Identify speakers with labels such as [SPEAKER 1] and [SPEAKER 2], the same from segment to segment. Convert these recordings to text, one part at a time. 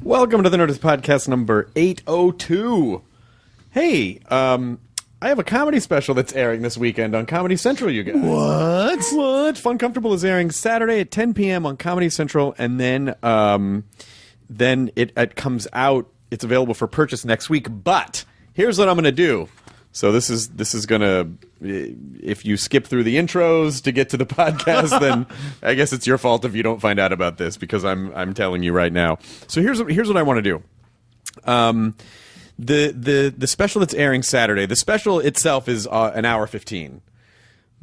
[SPEAKER 1] Welcome to the Nerdist podcast number 802. Hey, I have a comedy special that's airing this weekend on Comedy Central, you guys. What? Fun Comfortable is airing Saturday at 10 p.m. on Comedy Central, and then it comes out. It's available for purchase next week. But here's what I'm going to do. So this is going to, if you skip through the intros to get to the podcast, then I guess it's your fault if you don't find out about this, because I'm telling you right now. So here's what I want to do. The special that's airing Saturday, the special itself is an hour 15.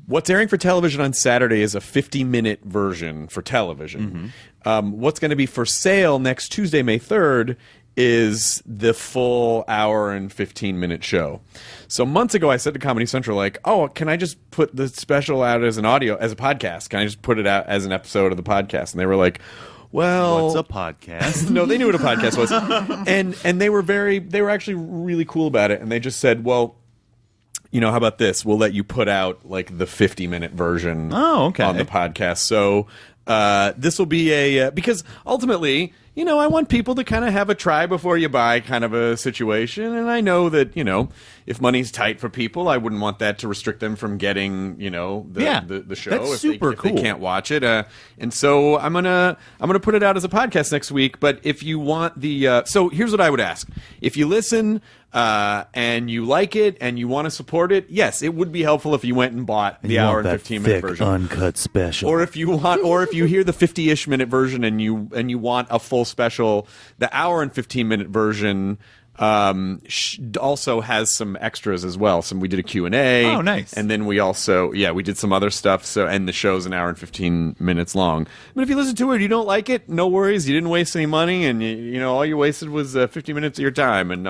[SPEAKER 1] What's airing for television on Saturday is a 50-minute version for television. Mm-hmm. What's going to be for sale next Tuesday, May 3rd, is the full hour and 15-minute show. So months ago, I said to Comedy Central, like, oh, can I just put the special out as an audio, as a podcast? Can I just put it out as an episode of the podcast? And they were like, well,
[SPEAKER 2] what's a podcast?
[SPEAKER 1] No, they knew what a podcast was. And they were actually really cool about it. And they just said, well, how about this? We'll let you put out like the 50-minute version on the podcast. So this will be because ultimately, I want people to kind of have a try before you buy kind of a situation. And I know that, if money's tight for people, I wouldn't want that to restrict them from getting, the show
[SPEAKER 2] that's
[SPEAKER 1] if they can't watch it. And so I'm gonna put it out as a podcast next week. But if you want so here's what I would ask. If you listen and you like it and you want to support it, yes, it would be helpful if you went and bought the hour and 15-minute version,
[SPEAKER 2] uncut special.
[SPEAKER 1] Or if you hear the 50-ish minute version and you want a full special, the hour and 15-minute version also has some extras as well. We did a Q&A.
[SPEAKER 2] Oh, nice.
[SPEAKER 1] And then we also, we did some other stuff. So, and the show's an hour and 15 minutes long. But if you listen to it, you don't like it, no worries. You didn't waste any money, and all you wasted was 50 minutes of your time. And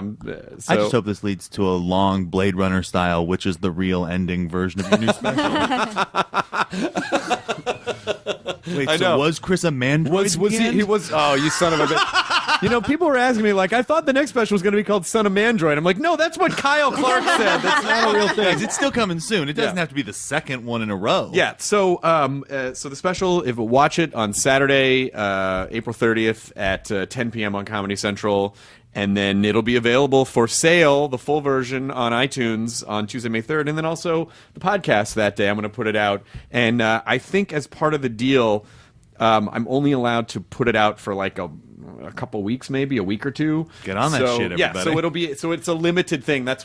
[SPEAKER 2] I just hope this leads to a long Blade Runner style, which is the real ending version of your new special. Wait, so was Chris a mandroid?
[SPEAKER 1] Was he was? Oh, you son of a bitch! People were asking me like, I thought the next special was going to be called Son of Mandroid. I'm like, no, that's what Kyle Clark said. That's not a real thing.
[SPEAKER 2] It's still coming soon. It doesn't have to be the second one in a row.
[SPEAKER 1] Yeah. So, so the special, if you watch it on Saturday, April 30th at 10 p.m. on Comedy Central. And then it'll be available for sale, the full version, on iTunes on Tuesday, May 3rd. And then also the podcast that day. I'm going to put it out. And I think as part of the deal, I'm only allowed to put it out for like a couple weeks, maybe a week or two.
[SPEAKER 2] Get on that shit, everybody.
[SPEAKER 1] Yeah, so it's a limited thing. That's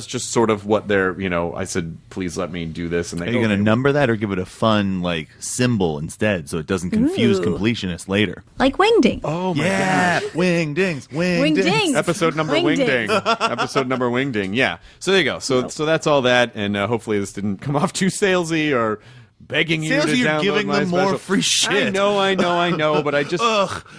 [SPEAKER 1] just sort of what they're, I said, please let me do this. And
[SPEAKER 2] are you going to number that or give it a fun, like, symbol instead so it doesn't confuse completionists later?
[SPEAKER 3] Like wingding.
[SPEAKER 1] Oh, my God.
[SPEAKER 2] Wingdings.
[SPEAKER 1] Episode number wingding. Episode number wingding. Yeah. So there you go. So that's all that. And hopefully this didn't come off too salesy or begging you to download
[SPEAKER 2] giving
[SPEAKER 1] my
[SPEAKER 2] them
[SPEAKER 1] special.
[SPEAKER 2] More free shit.
[SPEAKER 1] I know, but I just...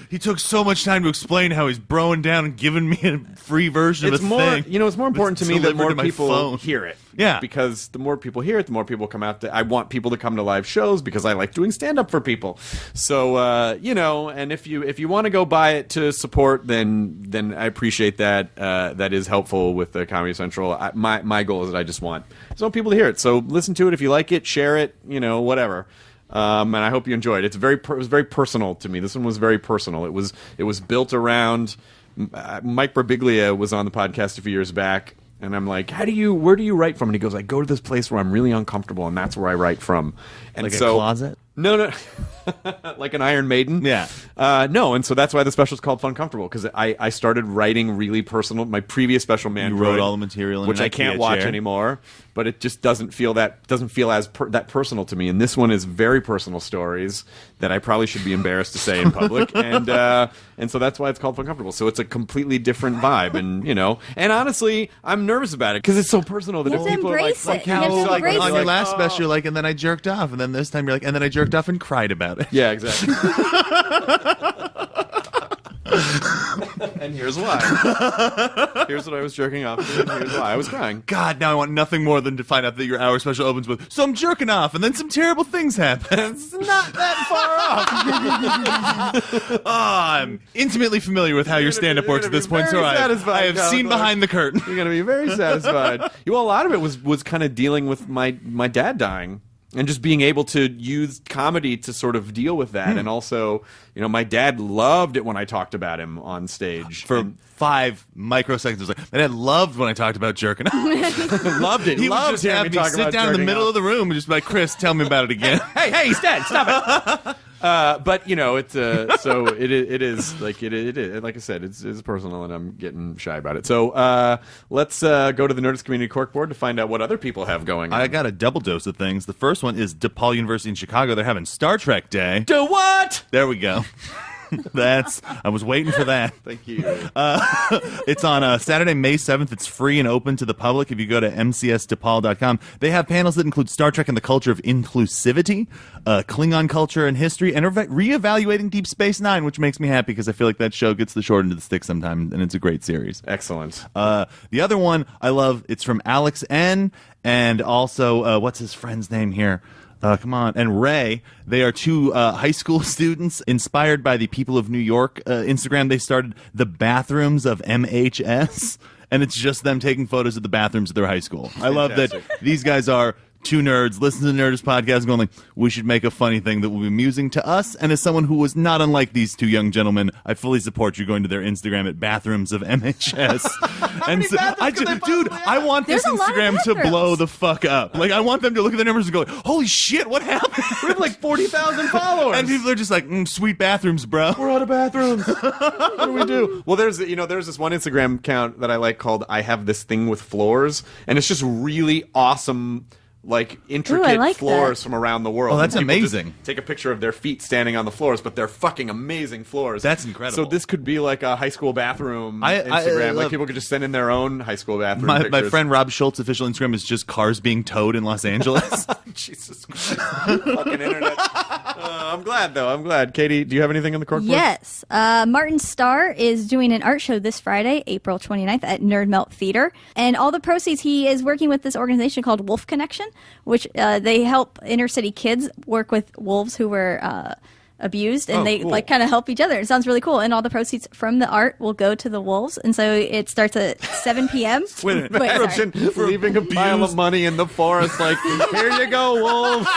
[SPEAKER 2] he took so much time to explain how he's broing down and giving me a free version of a thing.
[SPEAKER 1] It's more important to me that more people hear it.
[SPEAKER 2] Yeah.
[SPEAKER 1] Because the more people hear it, the more people come out. I want people to come to live shows because I like doing stand-up for people. So, and if you want to go buy it to support, then I appreciate that. That is helpful with the Comedy Central. My goal is that I just want people to hear it. So listen to it if you like it, share it, whatever. And I hope you enjoyed it. It was very personal to me. This one was very personal. It was built around Mike Birbiglia was on the podcast a few years back. And I'm like, where do you write from? And he goes, I go to this place where I'm really uncomfortable, and that's where I write from. And
[SPEAKER 2] like a closet?
[SPEAKER 1] No. Like an Iron Maiden?
[SPEAKER 2] Yeah.
[SPEAKER 1] No, and so that's why the special is called Fun Comfortable, because I started writing really personal. My previous special, Mandroid,
[SPEAKER 2] you wrote all the material in
[SPEAKER 1] which I can't watch anymore, but it just doesn't feel as that personal to me. And this one is very personal stories that I probably should be embarrassed to say in public, and so that's why it's called Fun Comfortable. So it's a completely different vibe, and honestly, I'm nervous about it because it's so personal that if people
[SPEAKER 3] embrace
[SPEAKER 1] are like
[SPEAKER 3] it.
[SPEAKER 2] On your last special, you're like, and then I jerked off, and then this time you're like, and then I jerked off and cried about it.
[SPEAKER 1] Yeah, exactly. And here's why. Here's what I was jerking off to, and here's why I was crying.
[SPEAKER 2] God, now I want nothing more than to find out that your hour special opens with, so I'm jerking off, and then some terrible things happen.
[SPEAKER 1] It's not that far off.
[SPEAKER 2] I'm intimately familiar with how your stand-up works at this point, so I have seen behind the curtain.
[SPEAKER 1] You're going to be very satisfied. A lot of it was kind of dealing with my dad dying. and just being able to use comedy to sort of deal with that. And also, my dad loved it when I talked about him on stage.
[SPEAKER 2] For 5 microseconds, I was like, my dad loved when I talked about jerking off.
[SPEAKER 1] Loved it.
[SPEAKER 2] He would
[SPEAKER 1] loved
[SPEAKER 2] just
[SPEAKER 1] hearing
[SPEAKER 2] have me
[SPEAKER 1] talk
[SPEAKER 2] sit
[SPEAKER 1] about
[SPEAKER 2] down in the
[SPEAKER 1] jerking
[SPEAKER 2] middle
[SPEAKER 1] off.
[SPEAKER 2] of the room and just be like, Chris, tell me about it again.
[SPEAKER 1] Hey, he's dead. Stop it. But it's so it is like it is like I said, it's personal, and I'm getting shy about it. So let's go to the Nerdist Community Corkboard to find out what other people have going on.
[SPEAKER 2] I got a double dose of things. The first one is DePaul University in Chicago. They're having Star Trek Day.
[SPEAKER 1] Do what?
[SPEAKER 2] There we go. I was waiting for that.
[SPEAKER 1] Thank you.
[SPEAKER 2] It's on Saturday, May 7th. It's free and open to the public if you go to mcsdepal.com. They have panels that include Star Trek and the culture of inclusivity, Klingon culture and history, and reevaluating Deep Space Nine, which makes me happy because I feel like that show gets the short end of the stick sometimes, and it's a great series.
[SPEAKER 1] Excellent.
[SPEAKER 2] The other one I love, it's from Alex N. and also, what's his friend's name here? Come on. And Ray, they are 2 high school students inspired by the People of New York Instagram. They started the bathrooms of MHS, and it's just them taking photos of the bathrooms of their high school. I love that these guys are 2 nerds, listen to the Nerdist podcast and going like, we should make a funny thing that will be amusing to us. And as someone who was not unlike these 2 young gentlemen, I fully support you going to their Instagram at bathrooms of MHS. And so, I want this Instagram to blow the fuck up. Like, I want them to look at the numbers and go, holy shit, what happened?
[SPEAKER 1] We have like 40,000 followers.
[SPEAKER 2] And people are just like, sweet bathrooms, bro.
[SPEAKER 1] We're out of bathrooms. What do we do? Well, there's this one Instagram account that I like called I Have This Thing with Floors, and it's just really awesome, like intricate floors from around the world.
[SPEAKER 2] Oh, that's
[SPEAKER 1] and people
[SPEAKER 2] amazing.
[SPEAKER 1] just take a picture of their feet standing on the floors, but they're fucking amazing floors.
[SPEAKER 2] That's incredible.
[SPEAKER 1] So this could be like a high school bathroom Instagram. Like people could just send in their own high school bathroom pictures.
[SPEAKER 2] My friend Rob Schultz's official Instagram is just cars being towed in Los Angeles.
[SPEAKER 1] Jesus Christ. Fucking internet. I'm glad, though. I'm glad. Katie, do you have anything on the corkboard?
[SPEAKER 3] Yes. Martin Starr is doing an art show this Friday, April 29th at Nerd Melt Theater. And all the proceeds, he is working with this organization called Wolf Connection, which they help inner city kids work with wolves who were abused, and they like kind of help each other. It sounds really cool. And all the proceeds from the art will go to the wolves. And so it starts at 7 p.m.
[SPEAKER 1] Wait, leaving a pile of money in the forest, like, here you go, wolves.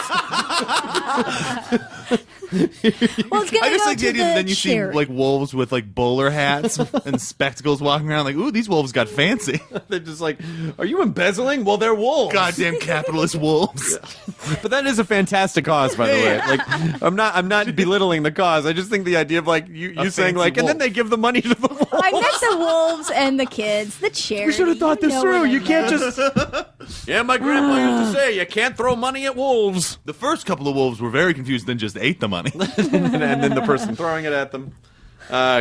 [SPEAKER 3] Well, it's
[SPEAKER 2] I just
[SPEAKER 3] go
[SPEAKER 2] like the
[SPEAKER 3] to
[SPEAKER 2] idea that then you
[SPEAKER 3] charity.
[SPEAKER 2] see like wolves with like bowler hats and spectacles walking around like, ooh, these wolves got fancy.
[SPEAKER 1] They're just like, are you embezzling? Well, they're wolves.
[SPEAKER 2] Goddamn capitalist wolves.
[SPEAKER 1] But that is a fantastic cause, by the way. Like, I'm not belittling the cause. I just think the idea of like you saying like, and then they give the money to the wolves.
[SPEAKER 3] I meant the wolves and the kids, the charity.
[SPEAKER 1] We should have thought this through. You can't just. Yeah, my grandpa used to say, you can't throw money at wolves.
[SPEAKER 2] The first couple of wolves were very confused, then just ate the money.
[SPEAKER 1] and then the person throwing it at them.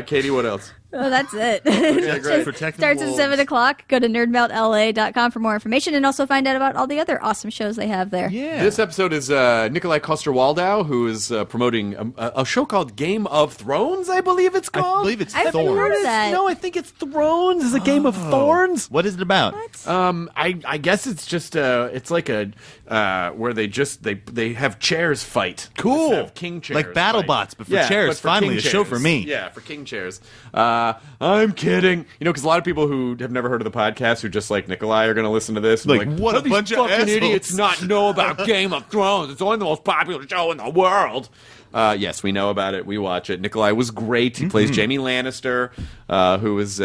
[SPEAKER 1] Katie, what else?
[SPEAKER 3] Oh, that's it.
[SPEAKER 1] Yeah, great.
[SPEAKER 2] Protect the
[SPEAKER 3] Starts at
[SPEAKER 2] wolves.
[SPEAKER 3] 7 o'clock. Go to nerdmeltla.com for more information and also find out about all the other awesome shows they have there.
[SPEAKER 2] Yeah.
[SPEAKER 1] This episode is Nikolaj Coster-Waldau, who is promoting a show called Game of Thrones, I believe it's called.
[SPEAKER 2] I believe it's
[SPEAKER 3] I've
[SPEAKER 2] Thorns.
[SPEAKER 3] heard of that.
[SPEAKER 1] No, I think it's Thrones. It's a Game of Thorns.
[SPEAKER 2] What is it about?
[SPEAKER 1] I guess it's just it's like a where they have chairs fight.
[SPEAKER 2] Cool.
[SPEAKER 1] Have king chairs
[SPEAKER 2] Like BattleBots,
[SPEAKER 1] fight.
[SPEAKER 2] but for chairs.
[SPEAKER 1] but for
[SPEAKER 2] Finally,
[SPEAKER 1] king
[SPEAKER 2] a show
[SPEAKER 1] chairs.
[SPEAKER 2] for me.
[SPEAKER 1] Yeah, for king chairs. I'm kidding. Because a lot of people who have never heard of the podcast, who just like Nikolaj, are going to listen to this. And
[SPEAKER 2] Like,
[SPEAKER 1] be
[SPEAKER 2] what
[SPEAKER 1] how
[SPEAKER 2] a
[SPEAKER 1] these
[SPEAKER 2] bunch of
[SPEAKER 1] fucking
[SPEAKER 2] assholes.
[SPEAKER 1] idiots not know about Game of Thrones. It's only the most popular show in the world. Yes, we know about it. We watch it. Nikolaj was great. He plays Jaime Lannister, who is.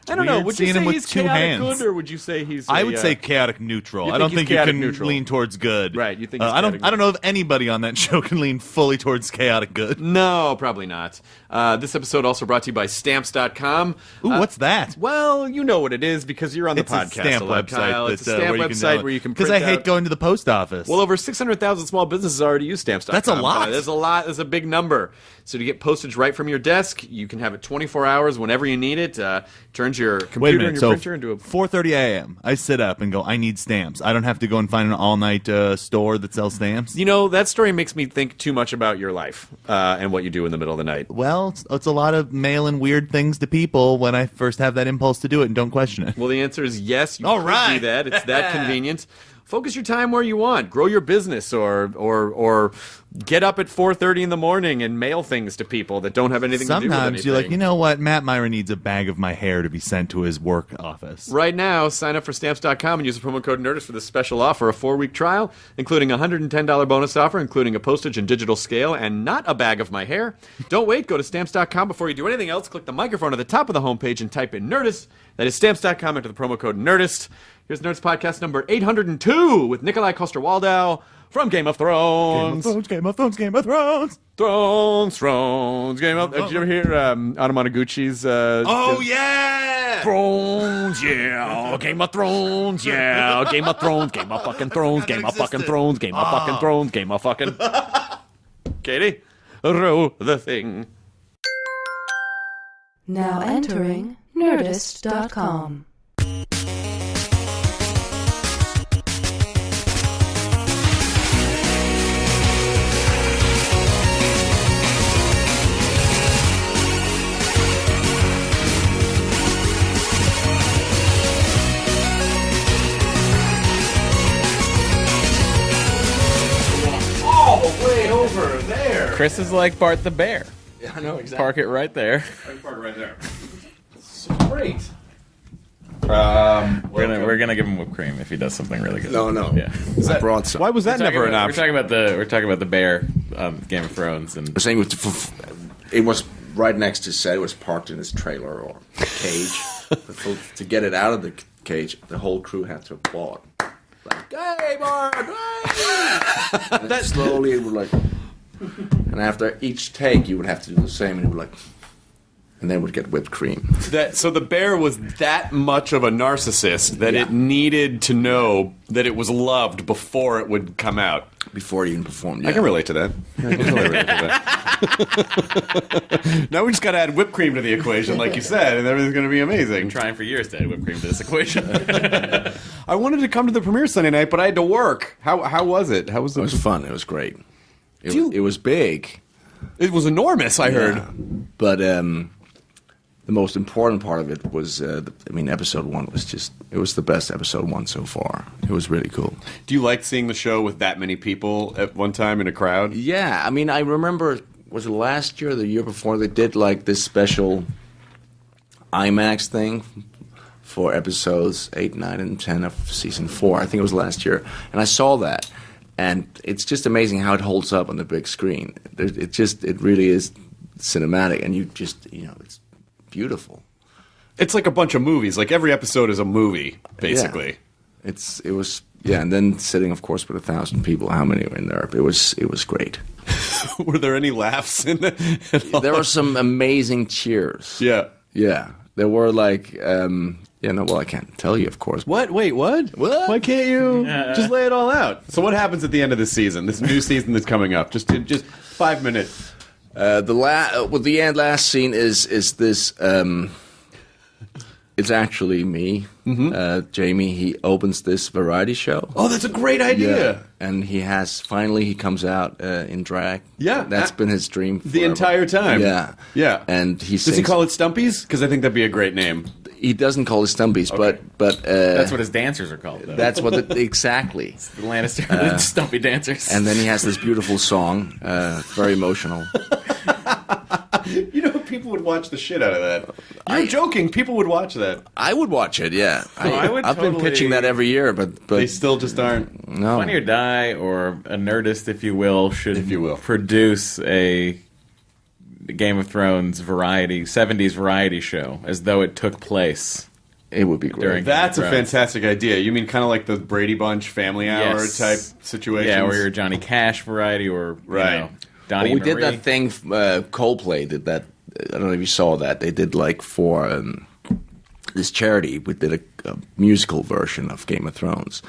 [SPEAKER 1] I don't know.
[SPEAKER 2] Weird
[SPEAKER 1] Would you
[SPEAKER 2] seeing
[SPEAKER 1] say
[SPEAKER 2] him with
[SPEAKER 1] he's
[SPEAKER 2] 2
[SPEAKER 1] chaotic
[SPEAKER 2] hands.
[SPEAKER 1] good, or would you say he's?
[SPEAKER 2] I would say chaotic neutral.
[SPEAKER 1] You
[SPEAKER 2] I don't
[SPEAKER 1] think
[SPEAKER 2] think
[SPEAKER 1] he's
[SPEAKER 2] you
[SPEAKER 1] chaotic
[SPEAKER 2] can
[SPEAKER 1] neutral.
[SPEAKER 2] lean towards good.
[SPEAKER 1] Right, you think he's
[SPEAKER 2] I don't
[SPEAKER 1] chaotic
[SPEAKER 2] know if anybody on that show can lean fully towards chaotic good.
[SPEAKER 1] No, probably not. This episode also brought to you by Stamps.com.
[SPEAKER 2] Ooh, what's that?
[SPEAKER 1] Well, you know what it is because you're on the
[SPEAKER 2] It's
[SPEAKER 1] podcast.
[SPEAKER 2] a stamp
[SPEAKER 1] a lot,
[SPEAKER 2] website.
[SPEAKER 1] Kyle. It's a stamp website where you can print
[SPEAKER 2] Because I hate
[SPEAKER 1] out-
[SPEAKER 2] going to the post office.
[SPEAKER 1] Well, over 600,000 small businesses already use Stamps.com.
[SPEAKER 2] That's a lot.
[SPEAKER 1] There's a lot. There's a big number. So to get postage right from your desk, you can have it 24 hours whenever you need it. Turns your
[SPEAKER 2] Wait a
[SPEAKER 1] computer
[SPEAKER 2] minute.
[SPEAKER 1] and your
[SPEAKER 2] So
[SPEAKER 1] printer into a...
[SPEAKER 2] 4:30 a.m. I sit up and go, I need stamps. I don't have to go and find an all-night store that sells stamps.
[SPEAKER 1] You know, that story makes me think too much about your life and what you do in the middle of the night.
[SPEAKER 2] Well, it's a lot of mailing weird things to people when I first have that impulse to do it and don't question it.
[SPEAKER 1] Well, the answer is yes. You
[SPEAKER 2] All
[SPEAKER 1] could
[SPEAKER 2] right.
[SPEAKER 1] do that. It's that convenient. Focus your time where you want. Grow your business or get up at 4:30 in the morning and mail things to people that don't have anything to do with anything.
[SPEAKER 2] Sometimes you're like, you know what? Matt Myra needs a bag of my hair to be sent to his work office.
[SPEAKER 1] Right now, sign up for Stamps.com and use the promo code Nerdist for this special offer, a 4-week trial, including a $110 bonus offer, including a postage and digital scale, and not a bag of my hair. Don't wait. Go to Stamps.com before you do anything else. Click the microphone at the top of the homepage and type in Nerdist. That is Stamps.com. Enter the promo code Nerdist. Here's Nerdist Podcast number 802 with Nikolaj Coster-Waldau from Game of Thrones.
[SPEAKER 2] Game of Thrones.
[SPEAKER 1] Game of... Did you ever hear Anamanaguchi's...
[SPEAKER 2] Oh, yeah!
[SPEAKER 1] Thrones, yeah. Game of Thrones, yeah. Game of Thrones, Game of fucking Thrones, Game of fucking Thrones, Game of fucking Thrones, Game of fucking... Katie, row the thing.
[SPEAKER 4] Now entering Nerdist.com.
[SPEAKER 1] Way over there.
[SPEAKER 5] Chris is like Bart the Bear.
[SPEAKER 1] Yeah, I know exactly.
[SPEAKER 5] Park it right there.
[SPEAKER 1] Park right there. So great.
[SPEAKER 5] We're gonna give him whipped cream if he does something really good.
[SPEAKER 6] No.
[SPEAKER 5] Yeah.
[SPEAKER 6] I brought some.
[SPEAKER 1] Why was that never an
[SPEAKER 5] We're
[SPEAKER 1] option?
[SPEAKER 5] talking about the bear, Game of Thrones, and
[SPEAKER 6] I'm saying it was right next to set. It was parked in his trailer or cage. To get it out of the cage, the whole crew had to applaud. Like, hey, Bart! Hey! And then slowly it would like, and after each take, you would have to do the same, and it would like, and then would get whipped cream.
[SPEAKER 1] So the bear was that much of a narcissist that it needed to know that it was loved before it would come out.
[SPEAKER 6] Before it even performed. Yeah.
[SPEAKER 1] I can relate to that. Now we just got to add whipped cream to the equation, like you said, and everything's going to be amazing.
[SPEAKER 5] I'm trying for years to add whipped cream to this equation.
[SPEAKER 1] I wanted to come to the premiere Sunday night, but I had to work. How was it? How was
[SPEAKER 6] It was fun. It was great.
[SPEAKER 1] you-
[SPEAKER 6] It was big.
[SPEAKER 1] It was enormous. I heard.
[SPEAKER 6] But the most important part of it was, episode 1 was it was the best episode 1 so far. It was really cool.
[SPEAKER 1] Do you like seeing the show with that many people at one time in a crowd?
[SPEAKER 6] Yeah, I mean, I remember, was it last year or the year before, they did like this special IMAX thing for episodes 8, 9, and 10 of season 4. I think it was last year. And I saw that. And it's just amazing how it holds up on the big screen. It really is cinematic. And it's beautiful.
[SPEAKER 1] It's like a bunch of movies. Like every episode is a movie, basically.
[SPEAKER 6] Yeah. And then sitting, of course, with 1,000 people. How many were in there? It was great.
[SPEAKER 1] Were there any laughs in it?
[SPEAKER 6] There were some amazing cheers.
[SPEAKER 1] Yeah.
[SPEAKER 6] Yeah. There were like, I can't tell you, of course.
[SPEAKER 1] What? Wait, what?
[SPEAKER 6] What?
[SPEAKER 1] Why can't you just lay it all out? So what happens at the end of this season? This new season that's coming up? Just 5 minutes.
[SPEAKER 6] The end last scene is this. It's actually me, Jamie. He opens this variety show.
[SPEAKER 1] Oh, that's a great idea.
[SPEAKER 6] And he comes out in drag.
[SPEAKER 1] Yeah.
[SPEAKER 6] That's been his dream
[SPEAKER 1] The
[SPEAKER 6] forever.
[SPEAKER 1] entire time.
[SPEAKER 6] Yeah.
[SPEAKER 1] Yeah.
[SPEAKER 6] And he
[SPEAKER 1] Does he call it Stumpies? Because I think that'd be a great name.
[SPEAKER 6] He doesn't call it Stumpies,
[SPEAKER 1] Okay.
[SPEAKER 6] but
[SPEAKER 5] That's what his dancers are called, though.
[SPEAKER 6] that's what exactly.
[SPEAKER 5] The Lannister Stumpy dancers.
[SPEAKER 6] And then he has this beautiful song, very emotional.
[SPEAKER 1] You know, people would watch the shit out of that. You're joking. People would watch that.
[SPEAKER 6] I would watch it. Yeah,
[SPEAKER 5] I've
[SPEAKER 6] been pitching that every year, but
[SPEAKER 1] They still just aren't.
[SPEAKER 6] no.
[SPEAKER 5] Funny or Die, or a Nerdist, if you will, should
[SPEAKER 1] If you will.
[SPEAKER 5] produce a Game of Thrones 70s variety show as though it took place.
[SPEAKER 6] It would be great.
[SPEAKER 5] During-
[SPEAKER 1] That's a
[SPEAKER 5] Right.
[SPEAKER 1] fantastic idea. You mean kind of like the Brady Bunch Family Hour
[SPEAKER 5] Yes.
[SPEAKER 1] type situation?
[SPEAKER 5] Yeah, or your Johnny Cash variety, or
[SPEAKER 1] Right.
[SPEAKER 5] Donnie
[SPEAKER 6] Well, we
[SPEAKER 5] and
[SPEAKER 6] did
[SPEAKER 5] Marie.
[SPEAKER 6] that thing. Coldplay did that. I don't know if you saw that. They did like for this charity. We did a musical version of Game of Thrones,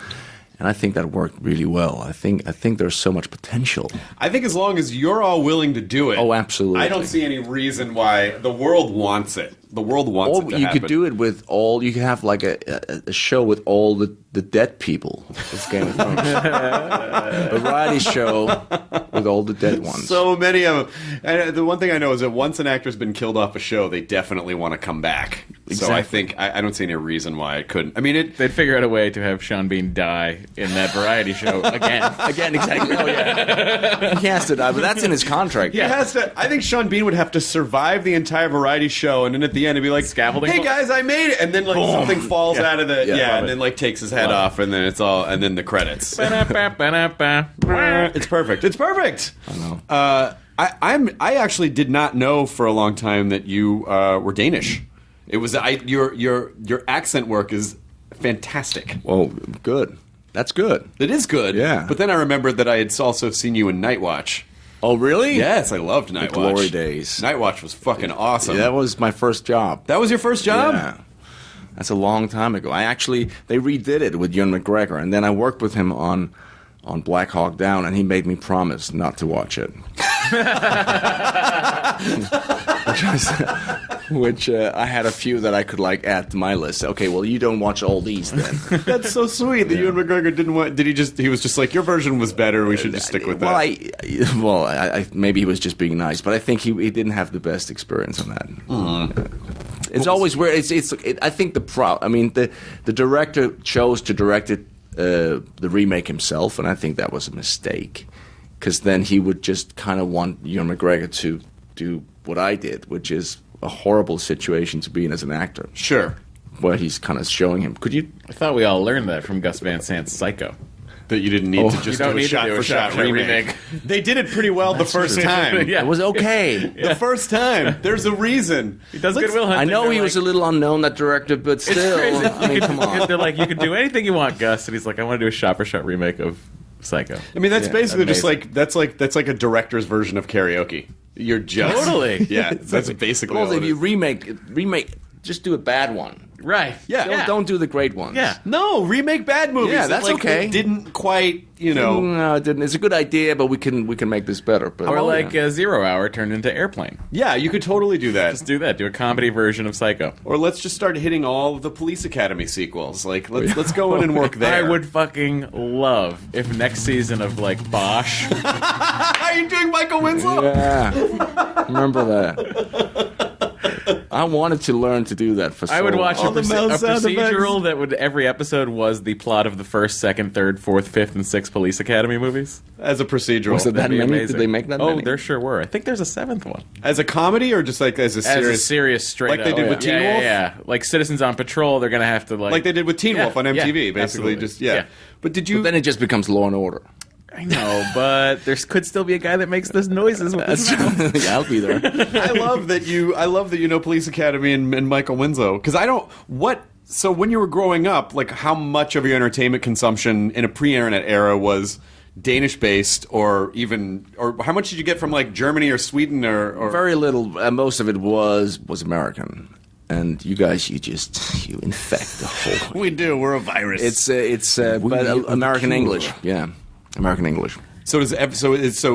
[SPEAKER 6] and I think that worked really well. I think there's so much potential.
[SPEAKER 1] I think as long as you're all willing to do it.
[SPEAKER 6] Oh, absolutely.
[SPEAKER 1] I don't see any reason why the world wants it. The world wants it to
[SPEAKER 6] you
[SPEAKER 1] happen.
[SPEAKER 6] could do it with all. You could have like a show with all the dead people of Game of Thrones. A variety show with all the dead ones.
[SPEAKER 1] So many of them. And the one thing I know is that once an actor's been killed off a show, they definitely want to come back. So I think I don't see any reason why it couldn't. I mean,
[SPEAKER 5] they'd figure out a way to have Sean Bean die in that variety show again.
[SPEAKER 6] Again, exactly. Oh, yeah. He has to die, but that's in his contract.
[SPEAKER 1] He has to. I think Sean Bean would have to survive the entire variety show, and then at the end, he'd be like,
[SPEAKER 5] Scaffolding
[SPEAKER 1] "Hey
[SPEAKER 5] fall?
[SPEAKER 1] guys, I made it!" And then like something falls out of the and then like takes his head off, and then it's all, and then the credits. It's perfect. It's perfect.
[SPEAKER 6] I know.
[SPEAKER 1] I actually did not know for a long time that you were Danish. It was your accent work is fantastic.
[SPEAKER 6] Well, good. That's good.
[SPEAKER 1] It is good.
[SPEAKER 6] Yeah.
[SPEAKER 1] But then I remembered that I had also seen you in Night Watch.
[SPEAKER 6] Oh, really?
[SPEAKER 1] Yes, I loved Night
[SPEAKER 6] The
[SPEAKER 1] Watch.
[SPEAKER 6] glory days.
[SPEAKER 1] Night Watch was fucking awesome.
[SPEAKER 6] Yeah, that was my first job.
[SPEAKER 1] That was your first job?
[SPEAKER 6] Yeah. That's a long time ago. They redid it with Ewan McGregor, and then I worked with him on Black Hawk Down, and he made me promise not to watch it. Which I had a few that I could add to my list. Okay, well, you don't watch all these then.
[SPEAKER 1] That's so sweet that Ewan McGregor didn't want. Did he just? He was just like, your version was better. We should just stick with that.
[SPEAKER 6] I maybe he was just being nice, but I think he didn't have the best experience on that. It's always weird. I think the director chose to direct it, the remake himself, and I think that was a mistake, because then he would just kind of want Ewan McGregor to do what I did, which is a horrible situation to be in as an actor.
[SPEAKER 1] Sure.
[SPEAKER 6] Where he's kind of showing him. Could you?
[SPEAKER 5] I thought we all learned that from Gus Van Sant's Psycho.
[SPEAKER 1] That you didn't need to just do a shot-for-shot remake. They did it pretty well the first time.
[SPEAKER 5] Yeah.
[SPEAKER 6] It was okay.
[SPEAKER 1] The first time. There's a reason.
[SPEAKER 5] He does Good Will Hunting.
[SPEAKER 6] I know he was a little unknown, that director, but still.
[SPEAKER 5] It's crazy.
[SPEAKER 6] I mean, come on.
[SPEAKER 5] They're like, you can do anything you want, Gus. And he's like, I want to do a shot-for-shot remake of Psycho.
[SPEAKER 1] I mean, that's basically
[SPEAKER 5] amazing.
[SPEAKER 1] just that's like a director's version of karaoke. You're just
[SPEAKER 5] Totally.
[SPEAKER 1] Yeah, that's basically.
[SPEAKER 6] Well,
[SPEAKER 1] all
[SPEAKER 6] if
[SPEAKER 1] it
[SPEAKER 6] you
[SPEAKER 1] is.
[SPEAKER 6] remake, just do a bad one.
[SPEAKER 5] Right.
[SPEAKER 1] Yeah.
[SPEAKER 6] Don't do the great ones.
[SPEAKER 5] Yeah.
[SPEAKER 1] No, remake bad movies.
[SPEAKER 6] Yeah,
[SPEAKER 1] that,
[SPEAKER 6] that's okay.
[SPEAKER 1] Didn't quite,
[SPEAKER 6] No, it didn't. It's a good idea, but we can make this better. But,
[SPEAKER 5] Or like Zero Hour turned into Airplane.
[SPEAKER 1] Yeah, you could totally do that.
[SPEAKER 5] Just do that. Do a comedy version of Psycho.
[SPEAKER 1] Or let's just start hitting all of the Police Academy sequels. Like, let's go in and work there.
[SPEAKER 5] I would fucking love if next season of like Bosch.
[SPEAKER 1] Are you doing Michael Winslow?
[SPEAKER 6] Yeah. Remember that. I wanted to learn to do that for so
[SPEAKER 5] I would watch a
[SPEAKER 1] All the mouth sound
[SPEAKER 5] procedural that would every episode was the plot of the first, second, third, fourth, fifth, and sixth Police Academy movies.
[SPEAKER 1] As a procedural.
[SPEAKER 6] Was it that
[SPEAKER 5] That'd be
[SPEAKER 6] many?
[SPEAKER 5] amazing.
[SPEAKER 6] Did they make that
[SPEAKER 5] Oh,
[SPEAKER 6] many?
[SPEAKER 5] there sure were. I think there's a seventh one.
[SPEAKER 1] As a comedy or just like as a serious?
[SPEAKER 5] As a serious straight
[SPEAKER 1] Like they
[SPEAKER 5] up.
[SPEAKER 1] did with Teen Wolf?
[SPEAKER 5] Yeah. Like Citizens on Patrol, they're going to have to
[SPEAKER 1] Like they did with Teen Wolf on MTV, basically.
[SPEAKER 5] absolutely.
[SPEAKER 1] Just yeah. But did you?
[SPEAKER 6] But then it just becomes Law and Order.
[SPEAKER 5] I know, but there could still be a guy that makes those noises with his mouth.
[SPEAKER 6] Yeah, I'll be there.
[SPEAKER 1] I love that you know Police Academy and Michael Winslow, because I don't what. So when you were growing up, like how much of your entertainment consumption in a pre-internet era was Danish based, or how much did you get from like Germany or Sweden or
[SPEAKER 6] Very little. Most of it was American. And you guys, you infect the whole.
[SPEAKER 1] We do. We're a virus.
[SPEAKER 6] But American English. Yeah, American English.
[SPEAKER 1] So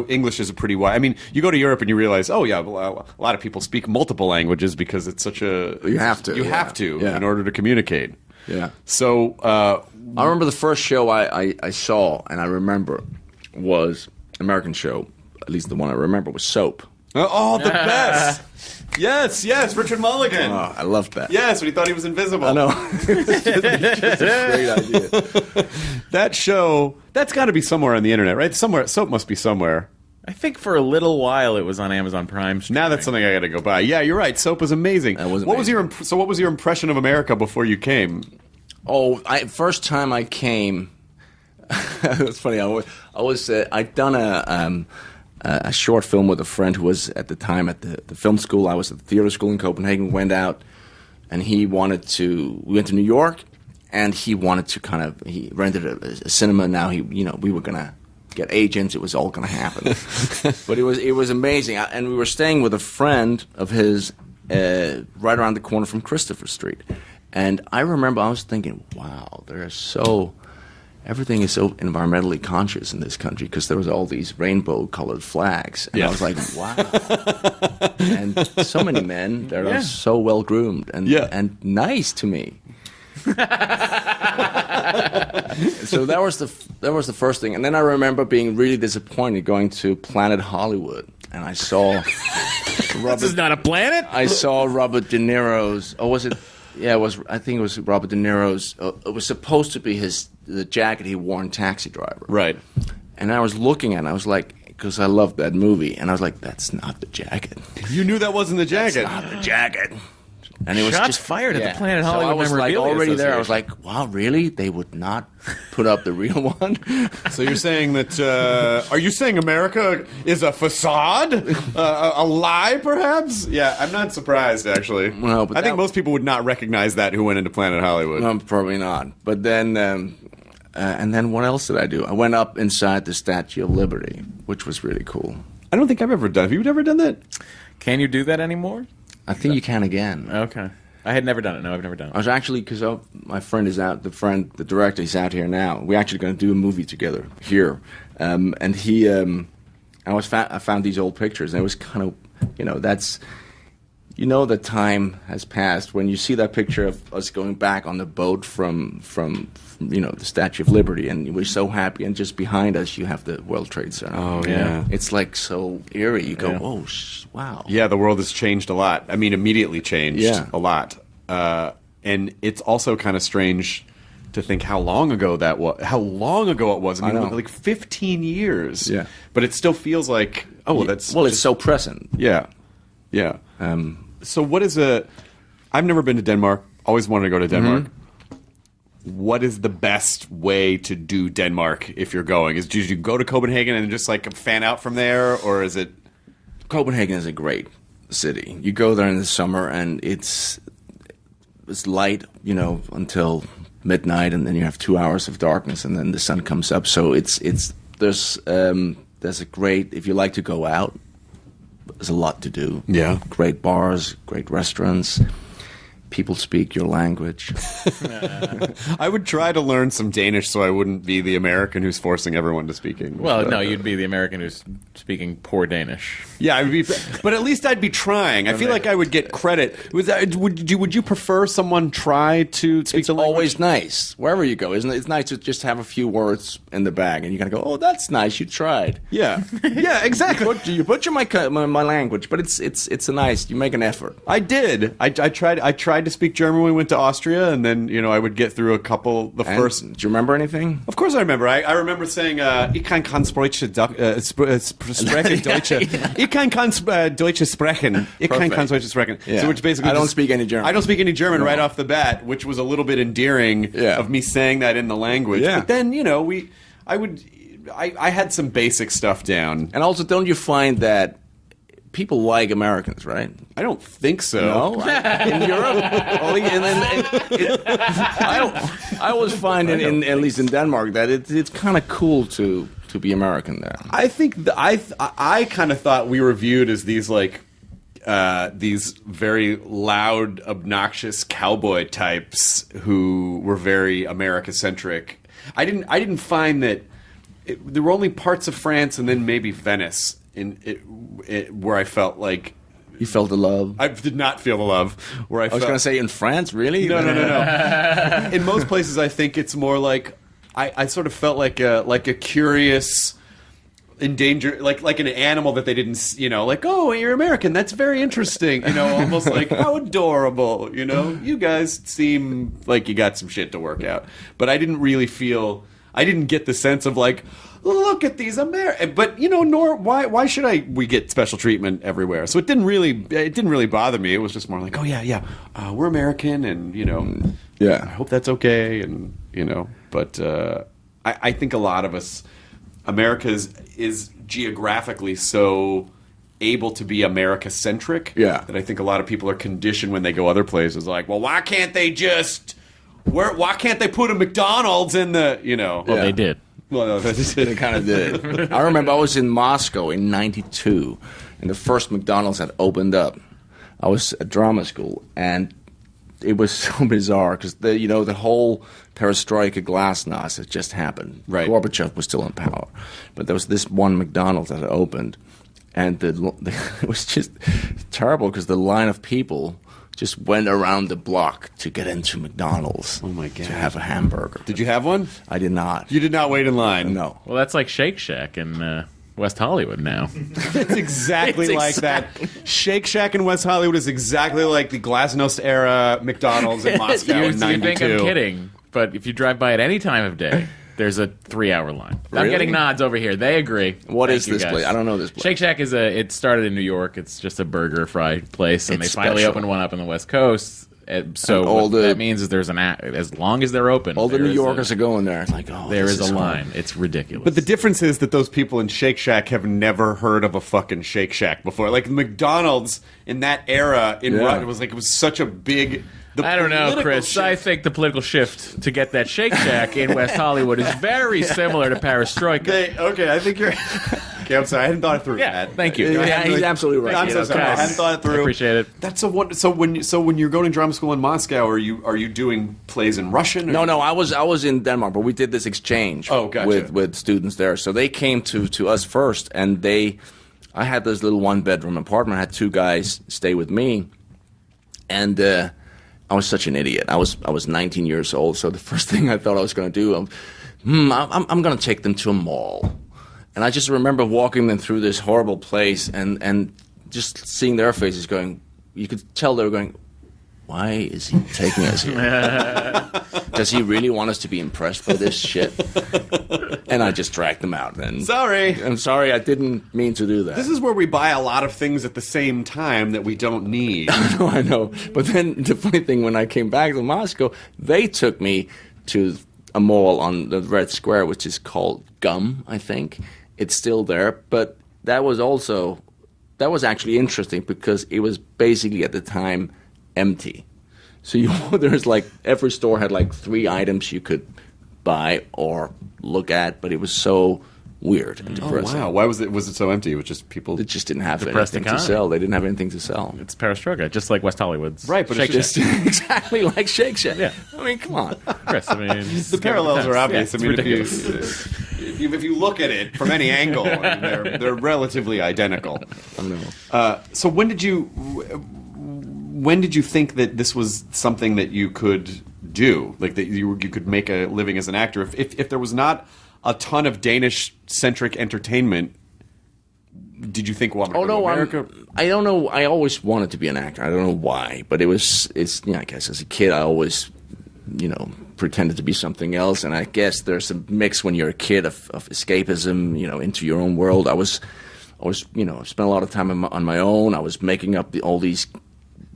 [SPEAKER 1] English is a pretty wide. I mean, you go to Europe and you realize, oh yeah, a lot of people speak multiple languages because it's such a.
[SPEAKER 6] You have to.
[SPEAKER 1] You have to in order to communicate.
[SPEAKER 6] Yeah.
[SPEAKER 1] So
[SPEAKER 6] I remember the first show I saw, and I remember was American show. At least the one I remember was Soap.
[SPEAKER 1] Oh, the best. Yes, Richard Mulligan.
[SPEAKER 6] Oh, I loved that.
[SPEAKER 1] Yes, when he thought he was invisible.
[SPEAKER 6] I know. It's just a great idea.
[SPEAKER 1] That show, that's got to be somewhere on the internet, right? Somewhere, Soap must be somewhere.
[SPEAKER 5] I think for a little while it was on Amazon Prime.
[SPEAKER 1] Now that's something I got to go buy. Yeah, you're right. Soap was amazing.
[SPEAKER 6] That was
[SPEAKER 1] What was
[SPEAKER 6] amazing.
[SPEAKER 1] what was your impression of America before you came?
[SPEAKER 6] Oh, first time I came, it's funny. I'd done a short film with a friend who was at the time at the film school. I was at the theater school in Copenhagen. We went out, and we went to New York, and he wanted to he rented a cinema. Now we were gonna get agents. It was all gonna happen. But it was amazing. And we were staying with a friend of his right around the corner from Christopher Street. And I remember I was thinking, wow, everything is so environmentally conscious in this country, because there was all these rainbow-colored flags. And I was like, wow. And so many men that are so well-groomed and nice to me. So that was the first thing. And then I remember being really disappointed going to Planet Hollywood. And I saw
[SPEAKER 5] This is not a planet?
[SPEAKER 6] I saw Robert De Niro's... Oh, was it... Yeah, it was. I think it was Robert De Niro's. It was supposed to be the jacket he wore in Taxi Driver.
[SPEAKER 1] Right.
[SPEAKER 6] And I was looking at it, I was like, because I loved that movie, and I was like, that's not the jacket.
[SPEAKER 1] You knew that wasn't the jacket.
[SPEAKER 6] That's not the jacket. And it was
[SPEAKER 5] Shots
[SPEAKER 6] just
[SPEAKER 5] fired at the Planet Hollywood
[SPEAKER 6] So I was like
[SPEAKER 5] Memorabilia
[SPEAKER 6] already there. I was
[SPEAKER 5] Association.
[SPEAKER 6] like, wow, really? They would not put up the real one?
[SPEAKER 1] So you're saying that? Are you saying America is a facade, a lie, perhaps? Yeah, I'm not surprised actually.
[SPEAKER 6] No, but
[SPEAKER 1] I think most people would not recognize that who went into Planet Hollywood.
[SPEAKER 6] No, probably not. But then, and then what else did I do? I went up inside the Statue of Liberty, which was really cool.
[SPEAKER 1] I don't think I've ever done. Have you ever done that?
[SPEAKER 5] Can you do that anymore?
[SPEAKER 6] I think you can again.
[SPEAKER 5] Okay. I had never done it. No, I've never done
[SPEAKER 6] I
[SPEAKER 5] it.
[SPEAKER 6] was actually, because my friend is out, the director is out here now. We're actually going to do a movie together here. And he, I found these old pictures, and it was kind of, that's, the time has passed when you see that picture of us going back on the boat from the Statue of Liberty, and we're so happy, and just behind us you have the World Trade Center.
[SPEAKER 1] Oh yeah.
[SPEAKER 6] It's like so eerie. You go,
[SPEAKER 5] Yeah.
[SPEAKER 6] oh, wow.
[SPEAKER 1] Yeah, the world has changed a lot. I mean, immediately changed a lot. And it's also kind of strange to think how long ago that was. How long ago it was. I mean,
[SPEAKER 6] I know.
[SPEAKER 1] like 15 years.
[SPEAKER 6] Yeah.
[SPEAKER 1] But it still feels like, that's...
[SPEAKER 6] Well, it's so present.
[SPEAKER 1] Yeah. Yeah. So what is I've never been to Denmark. Always wanted to go to Denmark. What is the best way to do Denmark if you're going? Do you go to Copenhagen and just like fan out from there, or is it...
[SPEAKER 6] Copenhagen is a great city. You go there in the summer, and it's light, until midnight, and then you have 2 hours of darkness, and then the sun comes up. So there's a great, if you like to go out, there's a lot to do.
[SPEAKER 1] Yeah.
[SPEAKER 6] Great bars, great restaurants. People speak your language.
[SPEAKER 1] I would try to learn some Danish so I wouldn't be the American who's forcing everyone to speak English.
[SPEAKER 5] Well, no, you'd be the American who's speaking poor Danish.
[SPEAKER 1] Yeah, I would be, but at least I'd be trying. I feel like I would get credit. Would you prefer someone try to speak
[SPEAKER 6] It's
[SPEAKER 1] the language?
[SPEAKER 6] always nice wherever you go, isn't it? It's nice to just have a few words in the bag, and you kind of go, "Oh, that's nice. You tried."
[SPEAKER 1] Yeah, yeah, exactly.
[SPEAKER 6] You butcher my language, but it's a nice. You make an effort.
[SPEAKER 1] I did. I tried to speak German when we went to Austria, and then I would get through a couple. Do
[SPEAKER 6] you remember anything?
[SPEAKER 1] Of course, I remember. I remember saying, "Ich kann sprechen Deutsch. Ich kann Deutsch sprechen. Ich kann Deutsch sprechen."
[SPEAKER 6] Yeah.
[SPEAKER 1] So, which basically,
[SPEAKER 6] I don't speak any German.
[SPEAKER 1] I don't speak any German
[SPEAKER 6] No.
[SPEAKER 1] right off the bat, which was a little bit endearing of me saying that in the language.
[SPEAKER 6] Yeah.
[SPEAKER 1] But then, I had some basic stuff down.
[SPEAKER 6] And also, don't you find that people like Americans, right?
[SPEAKER 1] I don't think so.
[SPEAKER 6] No, in Europe. I always find at least in Denmark that it's kind of cool to be American there.
[SPEAKER 1] I think I kind of thought we were viewed as these these very loud, obnoxious cowboy types who were very America-centric. I didn't find that there were only parts of France and then maybe Venice where I felt like
[SPEAKER 6] you felt the love.
[SPEAKER 1] I did not feel the love. Where I was
[SPEAKER 6] going to say in France, really?
[SPEAKER 1] No. In most places, I think it's more like I sort of felt like a curious, endangered, like an animal that they didn't, like, oh, you're American, that's very interesting, almost like how adorable, you guys seem like you got some shit to work out, but I didn't get the sense of like, look at these Americans, but why should we get special treatment everywhere? So it didn't really bother me. It was just more like, oh yeah, we're American, and I hope that's okay, and but I think a lot of us, America is geographically so able to be America-centric that I think a lot of people are conditioned when they go other places, like, well, why can't they put a McDonald's in the,
[SPEAKER 5] Well, they did.
[SPEAKER 1] Well, no,
[SPEAKER 6] they kind of did. I remember I was in Moscow in '92, and the first McDonald's had opened up. I was at drama school, and it was so bizarre because the whole perestroika glasnost had just happened.
[SPEAKER 1] Right.
[SPEAKER 6] Gorbachev was still in power, but there was this one McDonald's that had opened, and it was just terrible because the line of people just went around the block to get into McDonald's.
[SPEAKER 1] Oh my God.
[SPEAKER 6] To have a hamburger.
[SPEAKER 1] Did you have one?
[SPEAKER 6] I did not.
[SPEAKER 1] You did not wait in line.
[SPEAKER 6] No.
[SPEAKER 5] Well, that's like Shake Shack in West Hollywood now.
[SPEAKER 1] It's exactly like that. Shake Shack in West Hollywood is exactly like the Glasnost era McDonald's in Moscow in
[SPEAKER 5] You
[SPEAKER 1] 92.
[SPEAKER 5] think I'm kidding, but if you drive by at any time of day, there's a 3-hour line. I'm
[SPEAKER 6] Really?
[SPEAKER 5] getting nods over here. They agree.
[SPEAKER 6] What
[SPEAKER 5] Thank
[SPEAKER 6] is
[SPEAKER 5] you,
[SPEAKER 6] this
[SPEAKER 5] guys.
[SPEAKER 6] place? I don't know this place.
[SPEAKER 5] Shake Shack it started in New York. It's just a burger fry place, and
[SPEAKER 6] It's
[SPEAKER 5] they finally
[SPEAKER 6] special.
[SPEAKER 5] opened one up on the West Coast. So
[SPEAKER 6] all
[SPEAKER 5] what that means is there's as long as they're open,
[SPEAKER 6] All the
[SPEAKER 5] there
[SPEAKER 6] New
[SPEAKER 5] is
[SPEAKER 6] Yorkers are going there. It's like, oh,
[SPEAKER 5] there
[SPEAKER 6] this
[SPEAKER 5] is a
[SPEAKER 6] hard.
[SPEAKER 5] line. It's ridiculous.
[SPEAKER 1] But the difference is that those people in Shake Shack have never heard of a fucking Shake Shack before. Like McDonald's in that era in
[SPEAKER 6] Yeah.
[SPEAKER 1] it was such a big.
[SPEAKER 5] I don't know,
[SPEAKER 1] political
[SPEAKER 5] Chris. I
[SPEAKER 1] shift.
[SPEAKER 5] think the political shift to get that Shake Shack in West Hollywood is very similar to Perestroika.
[SPEAKER 1] Okay, I think you're. Okay, I'm sorry. I hadn't thought it through.
[SPEAKER 5] Yeah,
[SPEAKER 1] Matt.
[SPEAKER 5] thank you.
[SPEAKER 1] Go
[SPEAKER 6] Yeah,
[SPEAKER 1] ahead.
[SPEAKER 6] he's absolutely right.
[SPEAKER 1] I'm so sorry. I
[SPEAKER 5] guys.
[SPEAKER 1] hadn't thought it through.
[SPEAKER 5] I appreciate it.
[SPEAKER 1] That's so when you're going to drama school in Moscow, are you doing plays in Russian? Or?
[SPEAKER 6] No, I was in Denmark, but we did this exchange
[SPEAKER 1] Oh, gotcha.
[SPEAKER 6] with students there. So they came to us first, and I had this little 1-bedroom apartment. I had 2 guys stay with me, and I was such an idiot. I was 19 years old, so the first thing I thought I was going to do, I'm going to take them to a mall. And I just remember walking them through this horrible place and just seeing their faces going, you could tell they were going, why is he taking us here? Does he really want us to be impressed by this shit? And I just dragged them out. And
[SPEAKER 1] Sorry.
[SPEAKER 6] I'm sorry, I didn't mean to do that.
[SPEAKER 1] This is where we buy a lot of things at the same time that we don't need.
[SPEAKER 6] No, I know. But then the funny thing, when I came back to Moscow, they took me to a mall on the Red Square, which is called Gum, I think. It's still there, but that was actually interesting because it was basically at the time empty. So there's like every store had like 3 items you could buy or look at, but it was so weird and depressing.
[SPEAKER 1] Wow, why was it so empty? It was just people.
[SPEAKER 6] It just didn't have
[SPEAKER 5] Depressed
[SPEAKER 6] anything to
[SPEAKER 5] economy.
[SPEAKER 6] sell. They didn't have anything to sell.
[SPEAKER 5] It's Perestroika, just like West Hollywood's.
[SPEAKER 1] Right, but
[SPEAKER 5] Shake
[SPEAKER 1] it's
[SPEAKER 5] Shack.
[SPEAKER 1] just-
[SPEAKER 6] Exactly like Shake Shack.
[SPEAKER 5] Yeah.
[SPEAKER 6] I mean, come on.
[SPEAKER 5] Chris, I mean,
[SPEAKER 1] The parallels are obvious.
[SPEAKER 5] Yeah,
[SPEAKER 1] I mean,
[SPEAKER 5] it's
[SPEAKER 1] if you look at it from any angle, I mean, they're relatively identical.
[SPEAKER 6] I know.
[SPEAKER 1] So when did you think that this was something that you could do, like that you could make a living as an actor? If there was not a ton of Danish-centric entertainment, did you think, well, I'm going to go to America?
[SPEAKER 6] I don't know. I always wanted to be an actor. I don't know why, but I guess as a kid, I always, pretended to be something else. And I guess there's a mix when you're a kid of escapism, into your own world. I was, spent a lot of time on my own. I was making up all these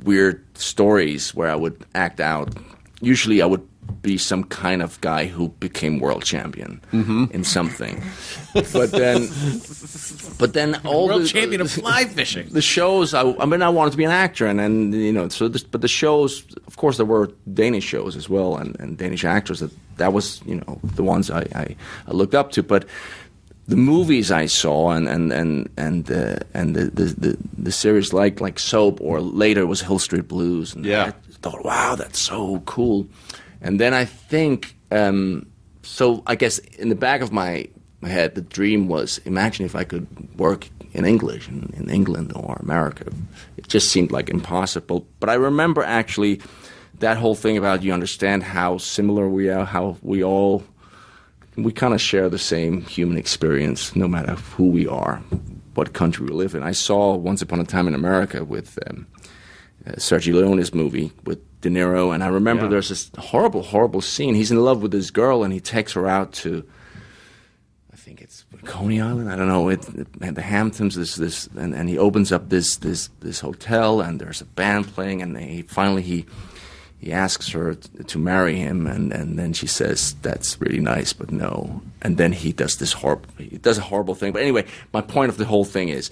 [SPEAKER 6] weird stories where I would act out. Usually I would be some kind of guy who became world champion in something. But then all
[SPEAKER 5] world
[SPEAKER 6] the
[SPEAKER 5] champion of fly fishing.
[SPEAKER 6] the shows, I wanted to be an actor, and but the shows, of course, there were Danish shows as well, and Danish actors that was the ones I looked up to. But the movies I saw and the series like Soap, or later was Hill Street Blues, and
[SPEAKER 1] Yeah.
[SPEAKER 6] I thought, wow, that's so cool. And then I think, so I guess in the back of my head, the dream was, imagine if I could work in English in England or America. It just seemed like impossible. But I remember actually that whole thing about you understand how similar we are, how we kind of share the same human experience, no matter who we are, what country we live in. I saw Once Upon a Time in America with Sergio Leone's movie with De Niro, and I remember there's this horrible, horrible scene. He's in love with this girl, and he takes her out to, I think it's Coney Island. I don't know. The Hamptons. And he opens up this hotel, and there's a band playing, and he asks her to marry him, and then she says, "That's really nice, but no." And then he does a horrible thing. But anyway, my point of the whole thing is,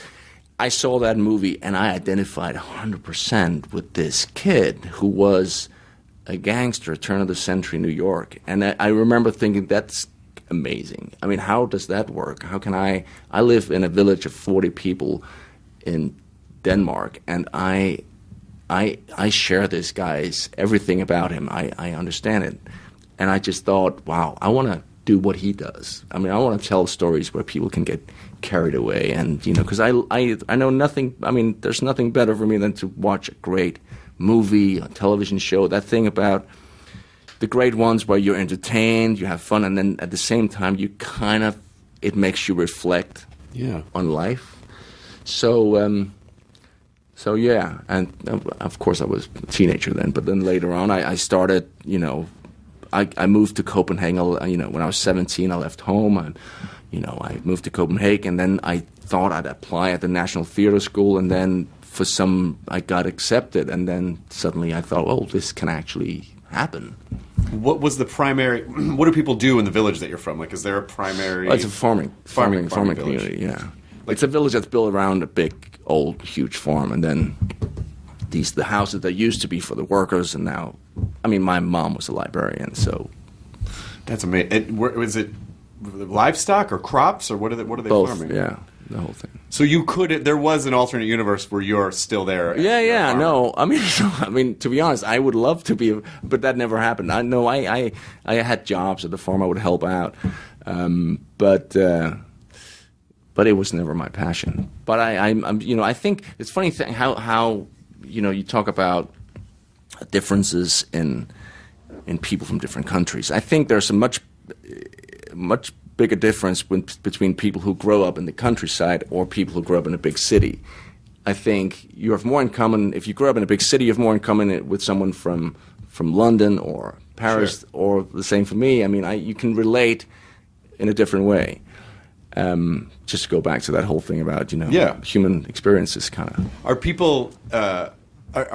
[SPEAKER 6] I saw that movie and I identified 100% with this kid who was a gangster, turn of the century New York. And I remember thinking, that's amazing. I mean, how does that work? How can I live in a village of 40 people in Denmark, and I share this guy's everything about him. I understand it. And I just thought, wow, I want to do what he does. I mean, I want to tell stories where people can get carried away, and because I know nothing. I mean, there's nothing better for me than to watch a great movie, a television show. That thing about the great ones where you're entertained, you have fun, and then at the same time it makes you reflect on life. So yeah, and of course I was a teenager then. But then later on, I started. I moved to Copenhagen. When I was 17, I left home, and I moved to Copenhagen. And then I thought I'd apply at the National Theatre School, and then I got accepted. And then suddenly I thought, oh, this can actually happen.
[SPEAKER 1] What was the primary? What do people do in the village that you're from? Like, is there a primary?
[SPEAKER 6] It's a farming
[SPEAKER 1] village.
[SPEAKER 6] community. Yeah, it's a village that's built around a big, old, huge farm, and then the houses that used to be for the workers, and now, my mom was a librarian, so
[SPEAKER 1] that's amazing. Was it livestock or crops, or what are they
[SPEAKER 6] both,
[SPEAKER 1] farming?
[SPEAKER 6] Yeah, the whole thing.
[SPEAKER 1] So there was an alternate universe where you're still there.
[SPEAKER 6] Yeah. No, to be honest, I would love to be, but that never happened. I had jobs at the farm. I would help out, but it was never my passion. But I think it's funny thing how you talk about differences in people from different countries. I think there's a much bigger difference between people who grow up in the countryside or people who grow up in a big city. I think you have more in common if you grow up in a big city. You have more in common with someone from London or Paris,
[SPEAKER 1] sure.
[SPEAKER 6] Or the same for me. You can relate in a different way. Just to go back to that whole thing about human experiences, kind of.
[SPEAKER 1] Are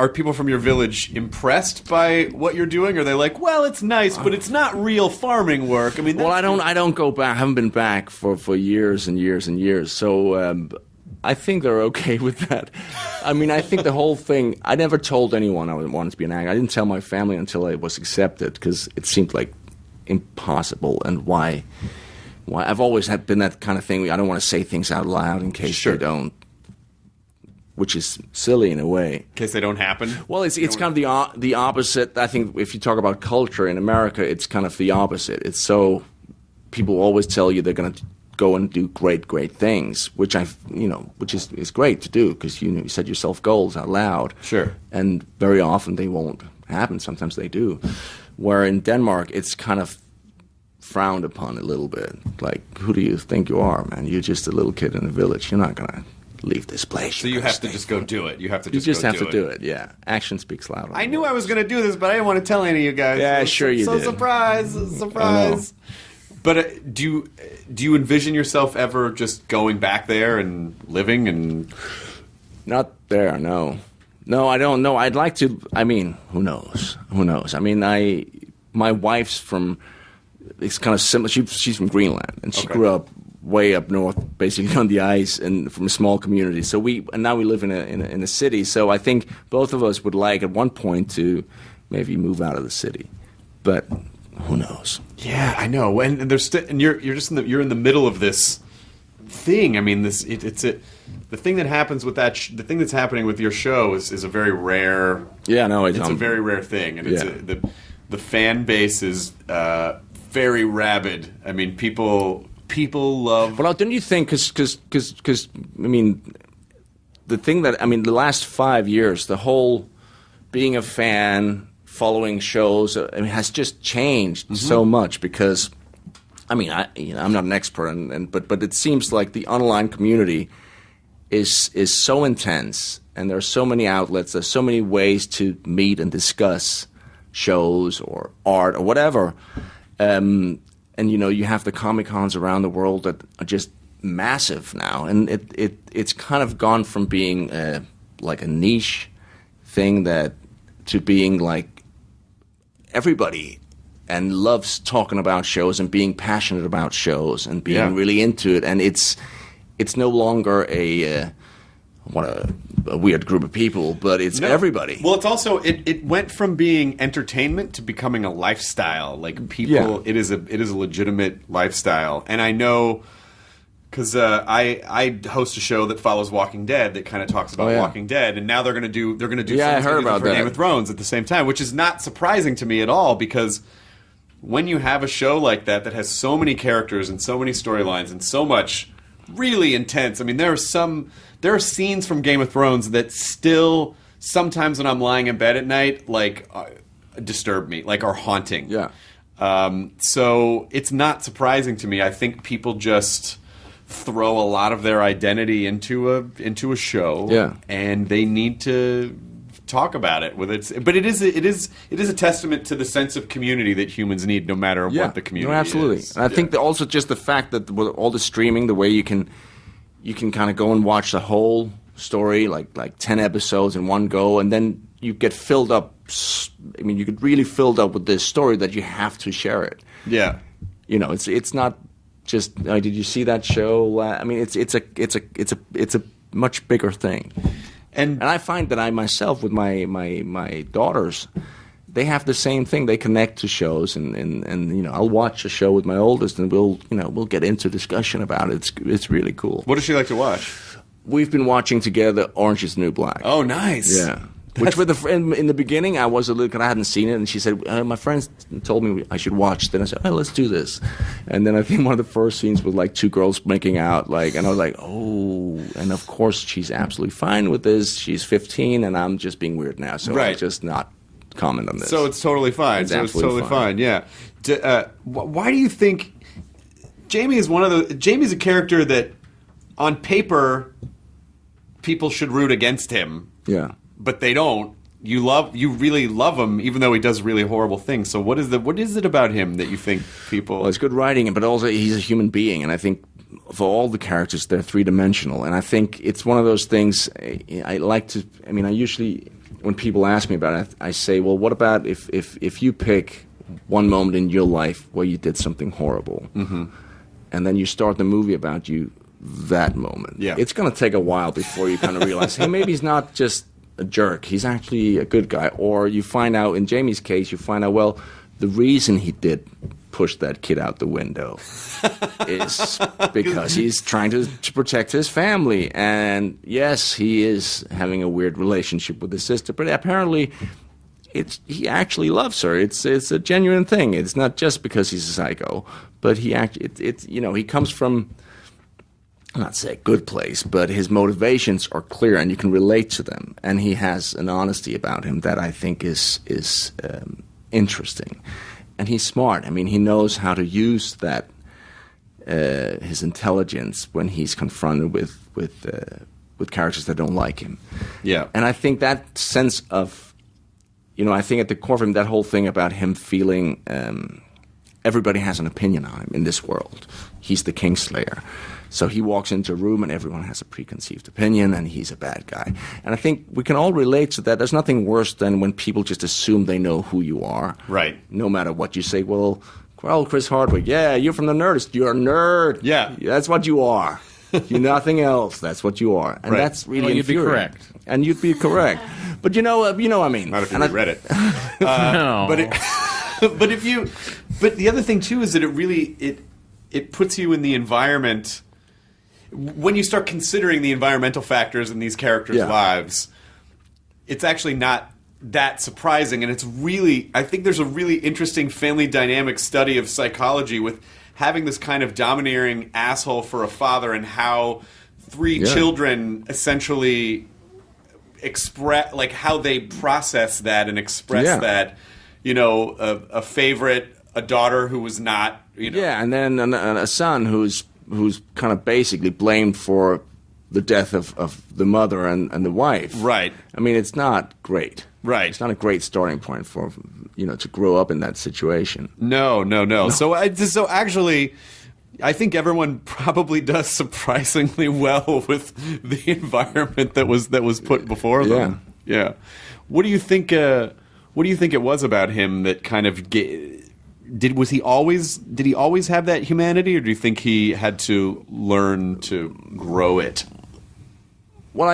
[SPEAKER 1] people from your village impressed by what you're doing? Are they like, well, it's nice, but it's not real farming work?
[SPEAKER 6] I don't go back. I haven't been back for years and years and years. So I think they're okay with that. I think the whole thing. I never told anyone I wanted to be an actor. I didn't tell my family until I was accepted because it seemed like impossible. And why? I've always been that kind of thing. I don't want to say things out loud in case they don't, which is silly in a way.
[SPEAKER 1] In case they don't happen?
[SPEAKER 6] Well, it's kind of the opposite. I think if you talk about culture in America, it's kind of the opposite. It's so people always tell you they're going to go and do great things, which is great to do because you set yourself goals out loud.
[SPEAKER 1] Sure.
[SPEAKER 6] And very often they won't happen. Sometimes they do. Where in Denmark, it's kind of frowned upon a little bit. Like, who do you think you are, man? You're just a little kid in a village. You're not going to leave this place.
[SPEAKER 1] So you have to just go do it. You have to
[SPEAKER 6] just have to do it. Yeah. Action speaks louder.
[SPEAKER 1] I knew I was going to do this, but I didn't want to tell any of you guys.
[SPEAKER 6] Yeah, sure you did.
[SPEAKER 1] So surprise. But do you envision yourself ever just going back there and living and...
[SPEAKER 6] Not there, no. No, I don't know. I'd like to... who knows? My wife's from... It's kind of similar. She's from Greenland, and she grew up way up north, basically on the ice, and from a small community. So now we live in a city. So I think both of us would like at one point to maybe move out of the city, but who knows?
[SPEAKER 1] Yeah, I know. And there's and you're just you're in the middle of this thing. The thing that happens with that the thing that's happening with your show is a very rare.
[SPEAKER 6] Yeah, no,
[SPEAKER 1] it's a very rare thing, and it's the fan base is. Very rabid. People love.
[SPEAKER 6] Well, don't you think? Because the thing that the last 5 years, the whole being a fan, following shows, has just changed so much. Because I'm not an expert, but it seems like the online community is so intense, and there are so many outlets, there's so many ways to meet and discuss shows or art or whatever. And you have the Comic-Cons around the world that are just massive now, and it's kind of gone from being like a niche thing to being like everybody and loves talking about shows and being passionate about shows and being really into it, and it's no longer a weird group of people, but it's everybody.
[SPEAKER 1] Well, it's also it went from being entertainment to becoming a lifestyle. Like people, it is a legitimate lifestyle, and I know because I host a show that follows Walking Dead that kind of talks about Walking Dead, and now they're going to do
[SPEAKER 6] I heard about that.
[SPEAKER 1] Game of Thrones at the same time, which is not surprising to me at all because when you have a show like that has so many characters and so many storylines and so much really intense. There are scenes from Game of Thrones that still, sometimes when I'm lying in bed at night, disturb me, are haunting.
[SPEAKER 6] Yeah.
[SPEAKER 1] So it's not surprising to me. I think people just throw a lot of their identity into a show.
[SPEAKER 6] Yeah.
[SPEAKER 1] And they need to talk about it with its. But it is a testament to the sense of community that humans need, no matter what the community.
[SPEAKER 6] No, absolutely.
[SPEAKER 1] is.
[SPEAKER 6] And I think that also just the fact that with all the streaming, the way you can kind of go and watch the whole story, like 10 episodes in one go, and then you get filled up. I mean, you get really filled up with this story that you have to share it.
[SPEAKER 1] Yeah.
[SPEAKER 6] It's not just. Did you see that show? I mean, it's a much bigger thing. And I find that I myself with my daughters, they have the same thing. They connect to shows, and I'll watch a show with my oldest, and we'll get into discussion about it. It's really cool.
[SPEAKER 1] What does she like to watch?
[SPEAKER 6] We've been watching together Orange Is the New Black.
[SPEAKER 1] Oh, nice.
[SPEAKER 6] Yeah. Which with a friend in the beginning, I was a little, because I hadn't seen it, and she said, my friends told me I should watch. Then I said, let's do this. And then I think one of the first scenes was like two girls making out, and I was like, oh. And of course, she's absolutely fine with this. She's 15, and I'm just being weird now, so I'll just not comment on this.
[SPEAKER 1] So it's totally fine.
[SPEAKER 6] It's absolutely
[SPEAKER 1] fine. Yeah. Why do you think Jamie's a character that, on paper, people should root against him?
[SPEAKER 6] Yeah.
[SPEAKER 1] But they don't. You really love him, even though he does really horrible things. So what is it about him that you think people?
[SPEAKER 6] Well, it's good writing, but also he's a human being, and I think for all the characters, they're three-dimensional. And I think it's one of those things. I usually, when people ask me about it, I say, well, what about if you pick one moment in your life where you did something horrible, and then you start the movie about that moment.
[SPEAKER 1] Yeah.
[SPEAKER 6] It's going to take a while before you kind of realize, hey, maybe he's not just a jerk. He's actually a good guy. Or you find out, in Jamie's case, well, the reason he did push that kid out the window is because he's trying to protect his family. And yes, he is having a weird relationship with his sister, but apparently he actually loves her. It's a genuine thing. It's not just because he's a psycho, but he comes from, I'm not saying a good place, but his motivations are clear and you can relate to them. And he has an honesty about him that I think is interesting. And he's smart. I mean, he knows how to use that his intelligence when he's confronted with characters that don't like him.
[SPEAKER 1] Yeah.
[SPEAKER 6] And I think that sense of, I think at the core of him, that whole thing about him feeling everybody has an opinion on him in this world. He's the Kingslayer. So he walks into a room and everyone has a preconceived opinion and he's a bad guy. And I think we can all relate to that. There's nothing worse than when people just assume they know who you are.
[SPEAKER 1] Right.
[SPEAKER 6] No matter what you say. Well, Chris Hardwick, yeah, you're from the Nerdist. You're a nerd.
[SPEAKER 1] Yeah.
[SPEAKER 6] That's what you are. You're nothing else. That's what you are. And that's really
[SPEAKER 5] you'd be
[SPEAKER 6] infuriating.
[SPEAKER 5] correct.
[SPEAKER 6] And you'd be correct. But you know what I mean.
[SPEAKER 1] Not if you read it.
[SPEAKER 5] No.
[SPEAKER 1] But the other thing too is that it puts you in the environment. When you start considering the environmental factors in these characters' lives, it's actually not that surprising, and I think there's a really interesting family dynamic study of psychology with having this kind of domineering asshole for a father and how three children essentially express, like how they process that and express that, a favorite, a daughter who was not,
[SPEAKER 6] Yeah, and then a son who's kind of basically blamed for the death of the mother and the wife.
[SPEAKER 1] Right.
[SPEAKER 6] I mean, it's not great.
[SPEAKER 1] Right.
[SPEAKER 6] It's not a great starting point for, to grow up in that situation.
[SPEAKER 1] No. So actually, I think everyone probably does surprisingly well with the environment that was put before them. Yeah. What do you think it was about him that kind of did he always have that humanity, or do you think he had to learn to grow it?
[SPEAKER 6] Well,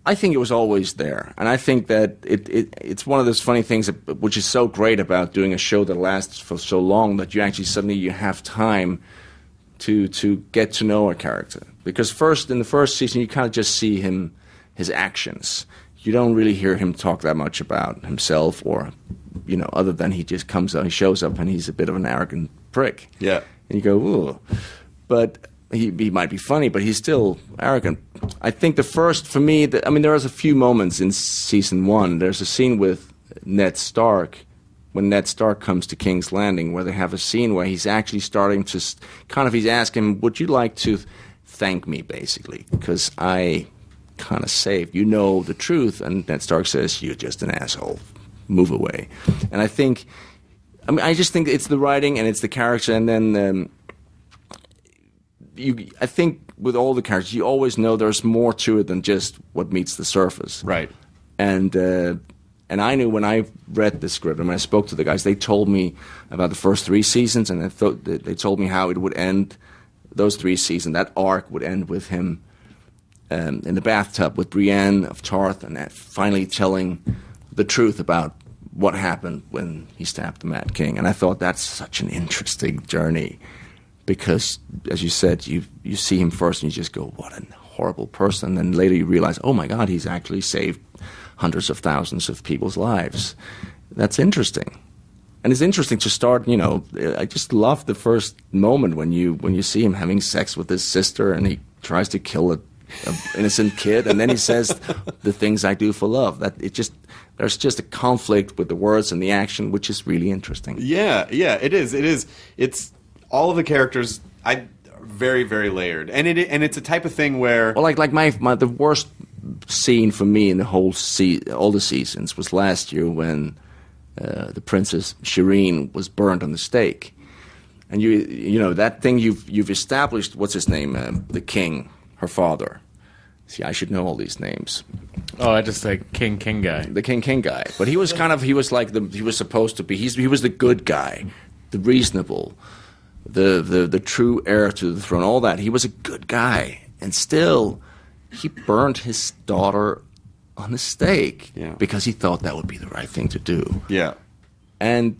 [SPEAKER 6] I think it was always there, and I think that it's one of those funny things which is so great about doing a show that lasts for so long that you actually suddenly have time to get to know a character. Because in the first season you kind of just see his actions. You don't really hear him talk that much about himself or, other than he just comes out, he shows up and he's a bit of an arrogant prick.
[SPEAKER 1] Yeah.
[SPEAKER 6] And you go, ooh. But he might be funny, but he's still arrogant. I think for me, there was a few moments in season 1. There's a scene with Ned Stark when Ned Stark comes to King's Landing, where they have a scene where he's actually starting to he's asking, would you like to thank me, basically, because I kind of saved, the truth. And Ned Stark says, you're just an asshole, move away. And I just think it's the writing and it's the character, and then I think with all the characters, you always know there's more to it than just what meets the surface.
[SPEAKER 1] Right.
[SPEAKER 6] And I knew when I read the script and when I spoke to the guys, they told me about the first 3 seasons, and they told me how it would end. Those 3 seasons, that arc would end with him in the bathtub with Brienne of Tarth, and finally telling the truth about what happened when he stabbed the Mad King. And I thought that's such an interesting journey because, as you said, you see him first and you just go, what a horrible person. And then later you realize, oh my God, he's actually saved hundreds of thousands of people's lives. That's interesting. And it's interesting to start, I just love the first moment when you see him having sex with his sister and he tries to kill an innocent kid, and then he says the things I do for love. There's just a conflict with the words and the action, which is really interesting.
[SPEAKER 1] Yeah, it is. It's all of the characters. Very, very layered, and it's a type of thing where,
[SPEAKER 6] well, like the worst scene for me in the whole all the seasons was last year when the Princess Shireen was burned on the stake, and you know that thing you've established. What's his name? The king, her father. See, I should know all these names.
[SPEAKER 5] Oh, I just say King guy.
[SPEAKER 6] The King guy, but he was supposed to be. He was the good guy, the reasonable, the true heir to the throne. All that. He was a good guy, and still he burned his daughter on the stake because he thought that would be the right thing to do.
[SPEAKER 1] Yeah,
[SPEAKER 6] and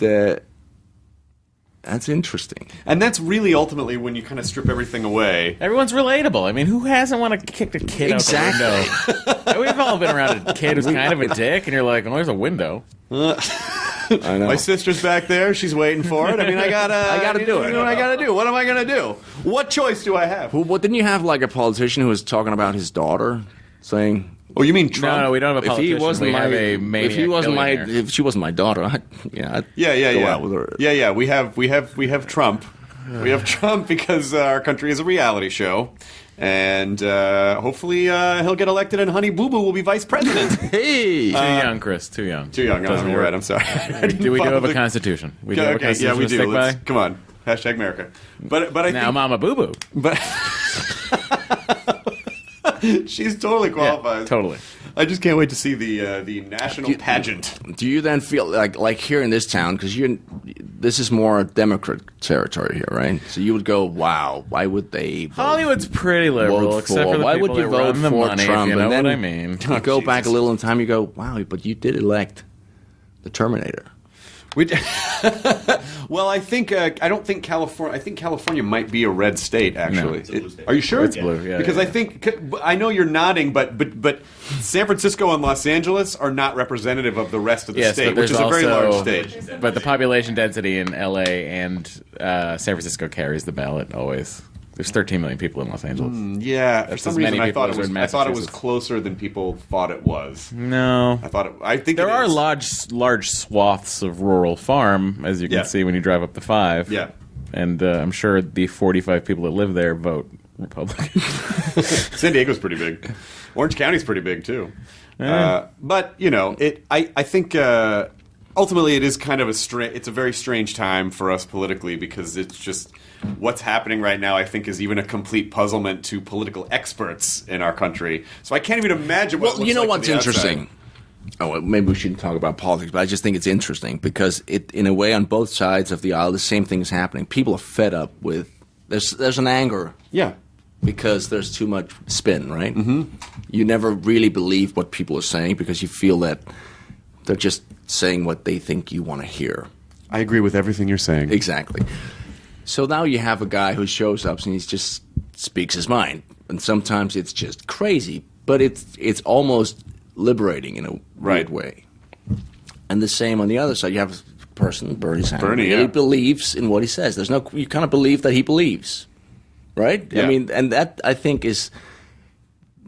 [SPEAKER 6] that's interesting.
[SPEAKER 1] And that's really ultimately when you kind of strip everything away.
[SPEAKER 5] Everyone's relatable. I mean, who hasn't wanted to kick a kid out the window? We've all been around a kid who's kind of a dick, and you're like, oh, there's a window.
[SPEAKER 6] I know.
[SPEAKER 1] My sister's back there. She's waiting for it. I mean, I gotta do it. What I gotta do? What am I gonna do? What choice do I have?
[SPEAKER 6] Well, didn't you have like a politician who was talking about his daughter, saying,
[SPEAKER 1] "Oh, you mean Trump?"
[SPEAKER 5] No, we don't have a politician.
[SPEAKER 6] If she wasn't my daughter, I'd go out with her.
[SPEAKER 1] Yeah. We have Trump. We have Trump because our country is a reality show. And hopefully he'll get elected, and Honey Boo Boo will be vice president.
[SPEAKER 6] Hey,
[SPEAKER 5] too young, Chris. Too young.
[SPEAKER 1] Too young. You're right. I'm sorry.
[SPEAKER 5] Do we do have a constitution? We do have a constitution.
[SPEAKER 1] Yeah, we
[SPEAKER 5] to stick
[SPEAKER 1] do.
[SPEAKER 5] by?
[SPEAKER 1] Come on. Hashtag America. But I
[SPEAKER 5] now,
[SPEAKER 1] think,
[SPEAKER 5] Mama Boo Boo.
[SPEAKER 1] But she's totally qualified.
[SPEAKER 5] Yeah, totally.
[SPEAKER 1] I just can't wait to see the national pageant.
[SPEAKER 6] Do you then feel like here in this town, because this is more Democrat territory here, right? So you would go, wow, why would they vote?
[SPEAKER 5] Hollywood's pretty liberal, except for the
[SPEAKER 6] why
[SPEAKER 5] people
[SPEAKER 6] would you
[SPEAKER 5] that
[SPEAKER 6] vote
[SPEAKER 5] run the
[SPEAKER 6] for
[SPEAKER 5] money,
[SPEAKER 6] Trump?
[SPEAKER 5] if you know
[SPEAKER 6] and then
[SPEAKER 5] what I mean.
[SPEAKER 6] You go back a little in time, you go, wow, but you did elect the Terminator.
[SPEAKER 1] Well, I don't think California. I think California might be a red state. Actually, are you sure?
[SPEAKER 5] It's blue. Yeah,
[SPEAKER 1] because I know you're nodding, but San Francisco and Los Angeles are not representative of the rest of the state, which is a very large state.
[SPEAKER 5] But the population density in L.A. and San Francisco carries the ballot always. There's 13 million people in Los Angeles.
[SPEAKER 1] Yeah, for
[SPEAKER 5] That's
[SPEAKER 1] some
[SPEAKER 5] as
[SPEAKER 1] reason
[SPEAKER 5] many
[SPEAKER 1] I
[SPEAKER 5] people
[SPEAKER 1] thought
[SPEAKER 5] as are in
[SPEAKER 1] I thought it was
[SPEAKER 5] Massachusetts.
[SPEAKER 1] closer than people thought it was.
[SPEAKER 5] No,
[SPEAKER 1] I think
[SPEAKER 5] there
[SPEAKER 1] it
[SPEAKER 5] are
[SPEAKER 1] is.
[SPEAKER 5] large swaths of rural farm, as you can see when you drive up the 5.
[SPEAKER 1] Yeah.
[SPEAKER 5] And I'm sure the 45 people that live there vote Republican.
[SPEAKER 1] San Diego's pretty big. Orange County's pretty big too. But I think ultimately it is kind of it's a very strange time for us politically, because it's just what's happening right now. I think is even a complete puzzlement to political experts in our country. So I can't even imagine what.
[SPEAKER 6] Well,
[SPEAKER 1] it looks like
[SPEAKER 6] what's
[SPEAKER 1] from the
[SPEAKER 6] interesting.
[SPEAKER 1] outside.
[SPEAKER 6] Oh, well, maybe we shouldn't talk about politics, but I just think it's interesting because in a way, on both sides of the aisle, the same thing is happening. People are fed up with. There's an anger.
[SPEAKER 1] Yeah.
[SPEAKER 6] Because there's too much spin, right? Mm-hmm. You never really believe what people are saying because you feel that they're just saying what they think you want to hear.
[SPEAKER 1] I agree with everything you're saying.
[SPEAKER 6] Exactly. So now you have a guy who shows up and he just speaks his mind. And sometimes it's just crazy, but it's almost liberating in a weird way. And the same on the other side. You have a person, Bernie Sanders, he believes in what he says. You kind of believe that he believes, right?
[SPEAKER 1] Yeah.
[SPEAKER 6] I mean, and that I think is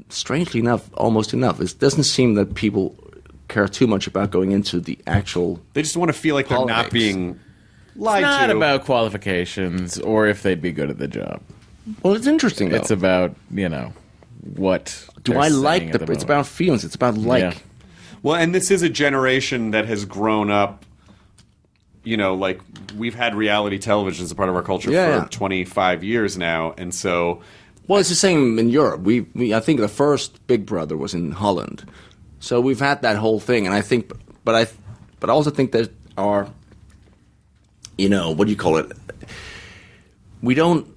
[SPEAKER 6] strangely enough almost enough. It doesn't seem that people care too much about going into the actual.
[SPEAKER 1] They just want to feel like they're not
[SPEAKER 6] Politics.
[SPEAKER 1] being lied
[SPEAKER 5] It's not
[SPEAKER 1] to.
[SPEAKER 5] about qualifications or if they'd be good at the job.
[SPEAKER 6] Well, it's interesting though.
[SPEAKER 5] It's about, what
[SPEAKER 6] Do
[SPEAKER 5] they're
[SPEAKER 6] I
[SPEAKER 5] saying
[SPEAKER 6] like
[SPEAKER 5] at
[SPEAKER 6] the?
[SPEAKER 5] moment.
[SPEAKER 6] It's about feelings. It's about like.
[SPEAKER 5] Yeah.
[SPEAKER 1] Well, and this is a generation that has grown up, like we've had reality television as a part of our culture
[SPEAKER 6] Yeah.
[SPEAKER 1] for 25 years now. And so,
[SPEAKER 6] Well, it's the same in Europe. I think the first Big Brother was in Holland, so we've had that whole thing. And I think, but I also think there are, what do you call it? We don't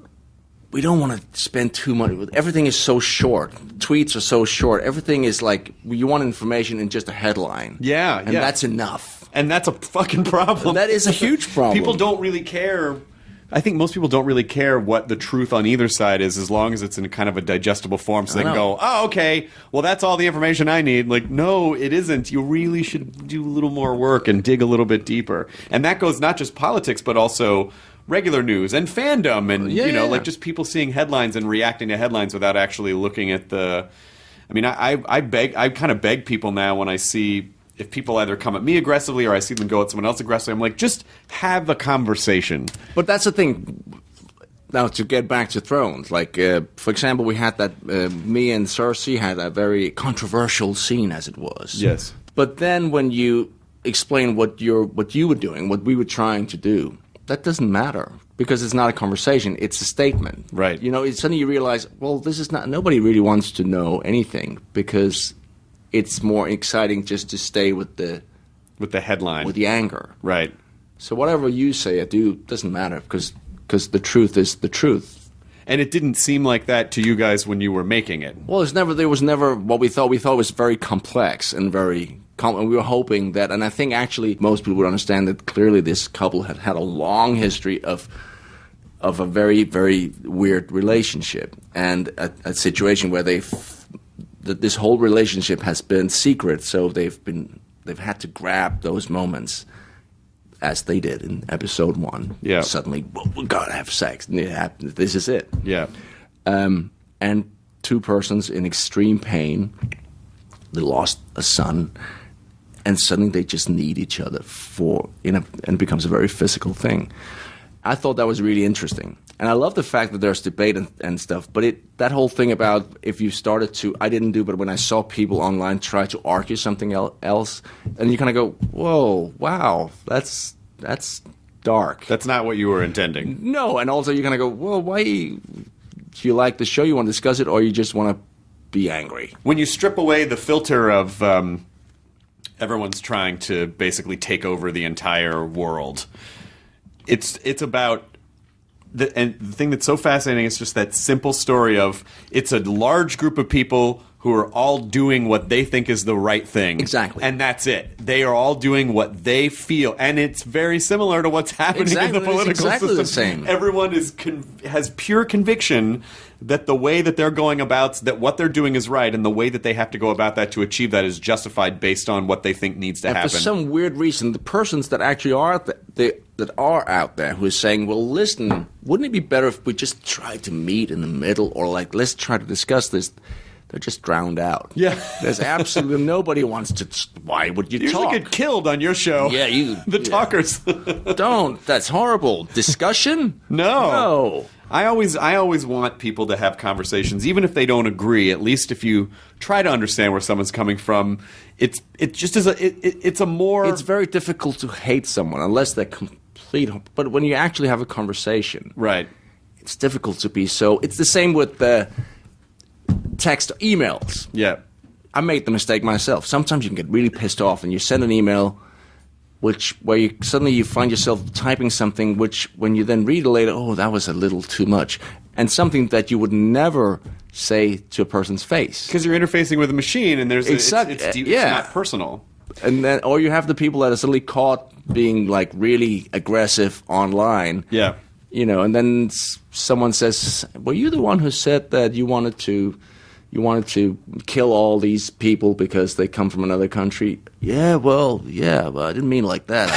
[SPEAKER 6] want to spend too much. Everything is so short. Tweets are so short. Everything is like you want information in just a headline.
[SPEAKER 1] Yeah,
[SPEAKER 6] and
[SPEAKER 1] yeah.
[SPEAKER 6] that's enough.
[SPEAKER 1] and that's a fucking problem.
[SPEAKER 6] That is a huge problem.
[SPEAKER 1] People don't really care. I think most people don't really care what the truth on either side is, as long as it's in kind of a digestible form, so they can go, oh, okay, well, that's all the information I need. Like, no, it isn't. You really should do a little more work and dig a little bit deeper. And that goes not just politics, but also regular news and fandom and, like just people seeing headlines and reacting to headlines without actually looking at the... I mean, I kind of beg people now when I see... If people either come at me aggressively or I see them go at someone else aggressively, I'm like, just have a conversation.
[SPEAKER 6] But that's the thing. Now, to get back to Thrones, like, for example, we had that, me and Cersei had a very controversial scene, as it was.
[SPEAKER 1] Yes.
[SPEAKER 6] But then when you explain what you were doing, what we were trying to do, that doesn't matter. Because it's not a conversation, it's a statement.
[SPEAKER 1] Right.
[SPEAKER 6] Suddenly you realize, well, this is not, nobody really wants to know anything, because it's more exciting just to stay with the
[SPEAKER 1] headline.
[SPEAKER 6] with the anger.
[SPEAKER 1] Right.
[SPEAKER 6] So whatever you say or do doesn't matter, because the truth is the truth.
[SPEAKER 1] And it didn't seem like that to you guys when you were making it.
[SPEAKER 6] Well, there was never what we thought. We thought it was very complex and very and we were hoping that, and I think actually most people would understand that clearly this couple had had a long history of a very, very weird relationship and a situation where this whole relationship has been secret, so they've had to grab those moments, as they did in episode 1.
[SPEAKER 1] Yeah.
[SPEAKER 6] Suddenly, well, we gotta have sex, and it happened. This is it.
[SPEAKER 1] Yeah.
[SPEAKER 6] And two persons in extreme pain. They lost a son, and suddenly they just need each other and it becomes a very physical thing. I thought that was really interesting. And I love the fact that there's debate and stuff, but that whole thing about if you started to, I didn't do, but when I saw people online try to argue something else, and you kind of go, whoa, wow, that's dark.
[SPEAKER 1] That's not what you were intending.
[SPEAKER 6] No, and also you kind of go, well, why do you like the show, you want to discuss it, or you just want to be angry?
[SPEAKER 1] When you strip away the filter of everyone's trying to basically take over the entire world, it's about... And the thing that's so fascinating is just that simple story of it's a large group of people who are all doing what they think is the right thing.
[SPEAKER 6] Exactly.
[SPEAKER 1] And that's it. They are all doing what they feel. And it's very similar to what's happening in the political
[SPEAKER 6] exactly
[SPEAKER 1] system.
[SPEAKER 6] the same.
[SPEAKER 1] Everyone has pure conviction that the way that they're going about, that what they're doing is right, and the way that they have to go about that to achieve that is justified based on what they think needs to happen.
[SPEAKER 6] For some weird reason, the persons that actually are that are out there who are saying, well, listen, wouldn't it be better if we just tried to meet in the middle, or like, let's try to discuss this? They're just drowned out.
[SPEAKER 1] Yeah.
[SPEAKER 6] There's absolutely nobody wants to. Why would you
[SPEAKER 1] usually
[SPEAKER 6] talk?
[SPEAKER 1] get killed on your show.
[SPEAKER 6] Yeah,
[SPEAKER 1] the talkers.
[SPEAKER 6] Don't. That's horrible. Discussion?
[SPEAKER 1] No. I always want people to have conversations, even if they don't agree. At least if you try to understand where someone's coming from, it's a more.
[SPEAKER 6] It's very difficult to hate someone unless they're complete. But when you actually have a conversation,
[SPEAKER 1] right,
[SPEAKER 6] it's difficult to be so. It's the same with the text emails.
[SPEAKER 1] Yeah.
[SPEAKER 6] I made the mistake myself. Sometimes you can get really pissed off and you send an email where you suddenly find yourself typing something which when you then read it later, oh, that was a little too much. And something that you would never say to a person's face.
[SPEAKER 1] Because you're interfacing with a machine and there's it's not personal.
[SPEAKER 6] And then, or you have the people that are suddenly caught being like really aggressive online.
[SPEAKER 1] Yeah.
[SPEAKER 6] And then someone says, were you the one who said that you wanted to kill all these people because they come from another country? Yeah, but I didn't mean like that.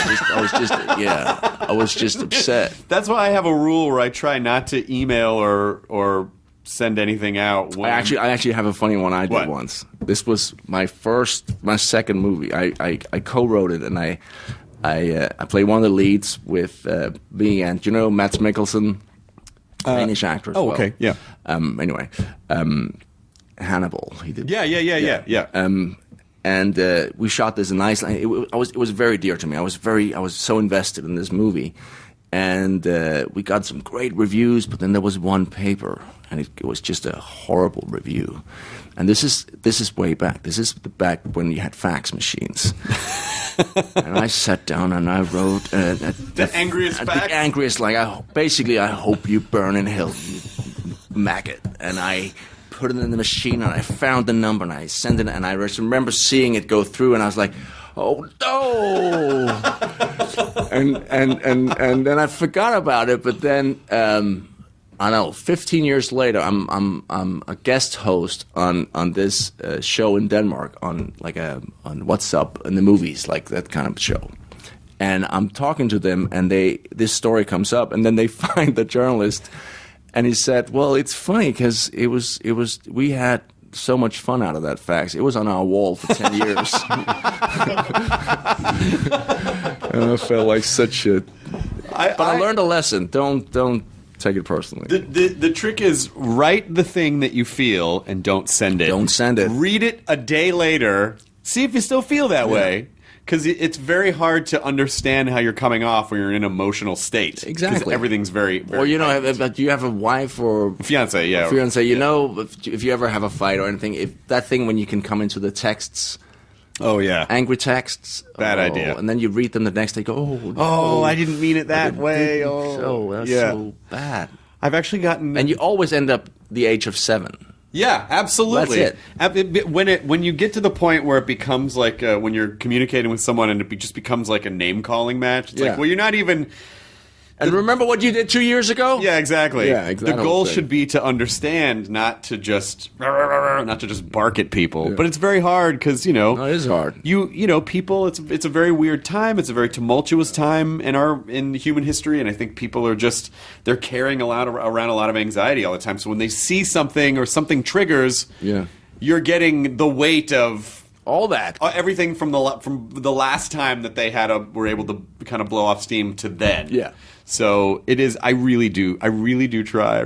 [SPEAKER 6] I was just upset.
[SPEAKER 1] That's why I have a rule where I try not to email or send anything out.
[SPEAKER 6] I actually have a funny one I did
[SPEAKER 1] What?
[SPEAKER 6] once. This was my second movie. I co-wrote it, and I played one of the leads with me and Mads Mikkelsen, Danish actor. As well.
[SPEAKER 1] Okay, yeah.
[SPEAKER 6] Anyway, Hannibal. He did.
[SPEAKER 1] Yeah.
[SPEAKER 6] And we shot this in Iceland. It was very dear to me. I was so invested in this movie, and we got some great reviews. But then there was one paper, and it was just a horrible review. And this is way back. This is back when you had fax machines. And I sat down and I wrote
[SPEAKER 1] the angriest fax.
[SPEAKER 6] The angriest, like I hope you burn in hell, you maggot. And I put it in the machine and I found the number and I sent it, and I remember seeing it go through, and I was like, oh no. and then I forgot about it. But then I don't know, 15 years later, I'm a guest host on this show in Denmark on What's Up in the Movies, like that kind of show. And I'm talking to them, and this story comes up, and then they find the journalist, and he said, "Well, it's funny because we had so much fun out of that fax. It was on our wall for 10 years." And I felt like such a. But I learned a lesson. Don't take it personally.
[SPEAKER 1] The trick is write the thing that you feel and don't send it.
[SPEAKER 6] Don't send it.
[SPEAKER 1] Read it a day later. See if you still feel that way. Because it's very hard to understand how you're coming off when you're in an emotional state.
[SPEAKER 6] Exactly.
[SPEAKER 1] Because everything's very, very...
[SPEAKER 6] Or, do you have a wife or...
[SPEAKER 1] Fiancé, yeah.
[SPEAKER 6] Fiancé, if you ever have a fight or anything, if that thing when you can come into the texts...
[SPEAKER 1] Oh, yeah.
[SPEAKER 6] Angry texts.
[SPEAKER 1] Bad idea.
[SPEAKER 6] And then you read them the next day, go,
[SPEAKER 1] oh, I didn't mean it that way.
[SPEAKER 6] Oh, that's so bad.
[SPEAKER 1] I've actually gotten...
[SPEAKER 6] And you always end up the age of 7.
[SPEAKER 1] Yeah, absolutely.
[SPEAKER 6] That's it.
[SPEAKER 1] When you get to the point where it becomes like when you're communicating with someone and it just becomes like a name-calling match, it's like, well, you're not even...
[SPEAKER 6] And remember what you did 2 years ago?
[SPEAKER 1] Yeah, exactly.
[SPEAKER 6] Yeah, exactly.
[SPEAKER 1] The goal should be to understand, not to just bark at people. Yeah. But it's very hard because
[SPEAKER 6] no, it is hard.
[SPEAKER 1] People. It's a very weird time. It's a very tumultuous time in human history, and I think people are they're carrying around a lot of anxiety all the time. So when they see something or something triggers, you're getting the weight of
[SPEAKER 6] all that,
[SPEAKER 1] everything from the last time that they were able to kind of blow off steam to then.
[SPEAKER 6] Yeah.
[SPEAKER 1] So it is. I really do try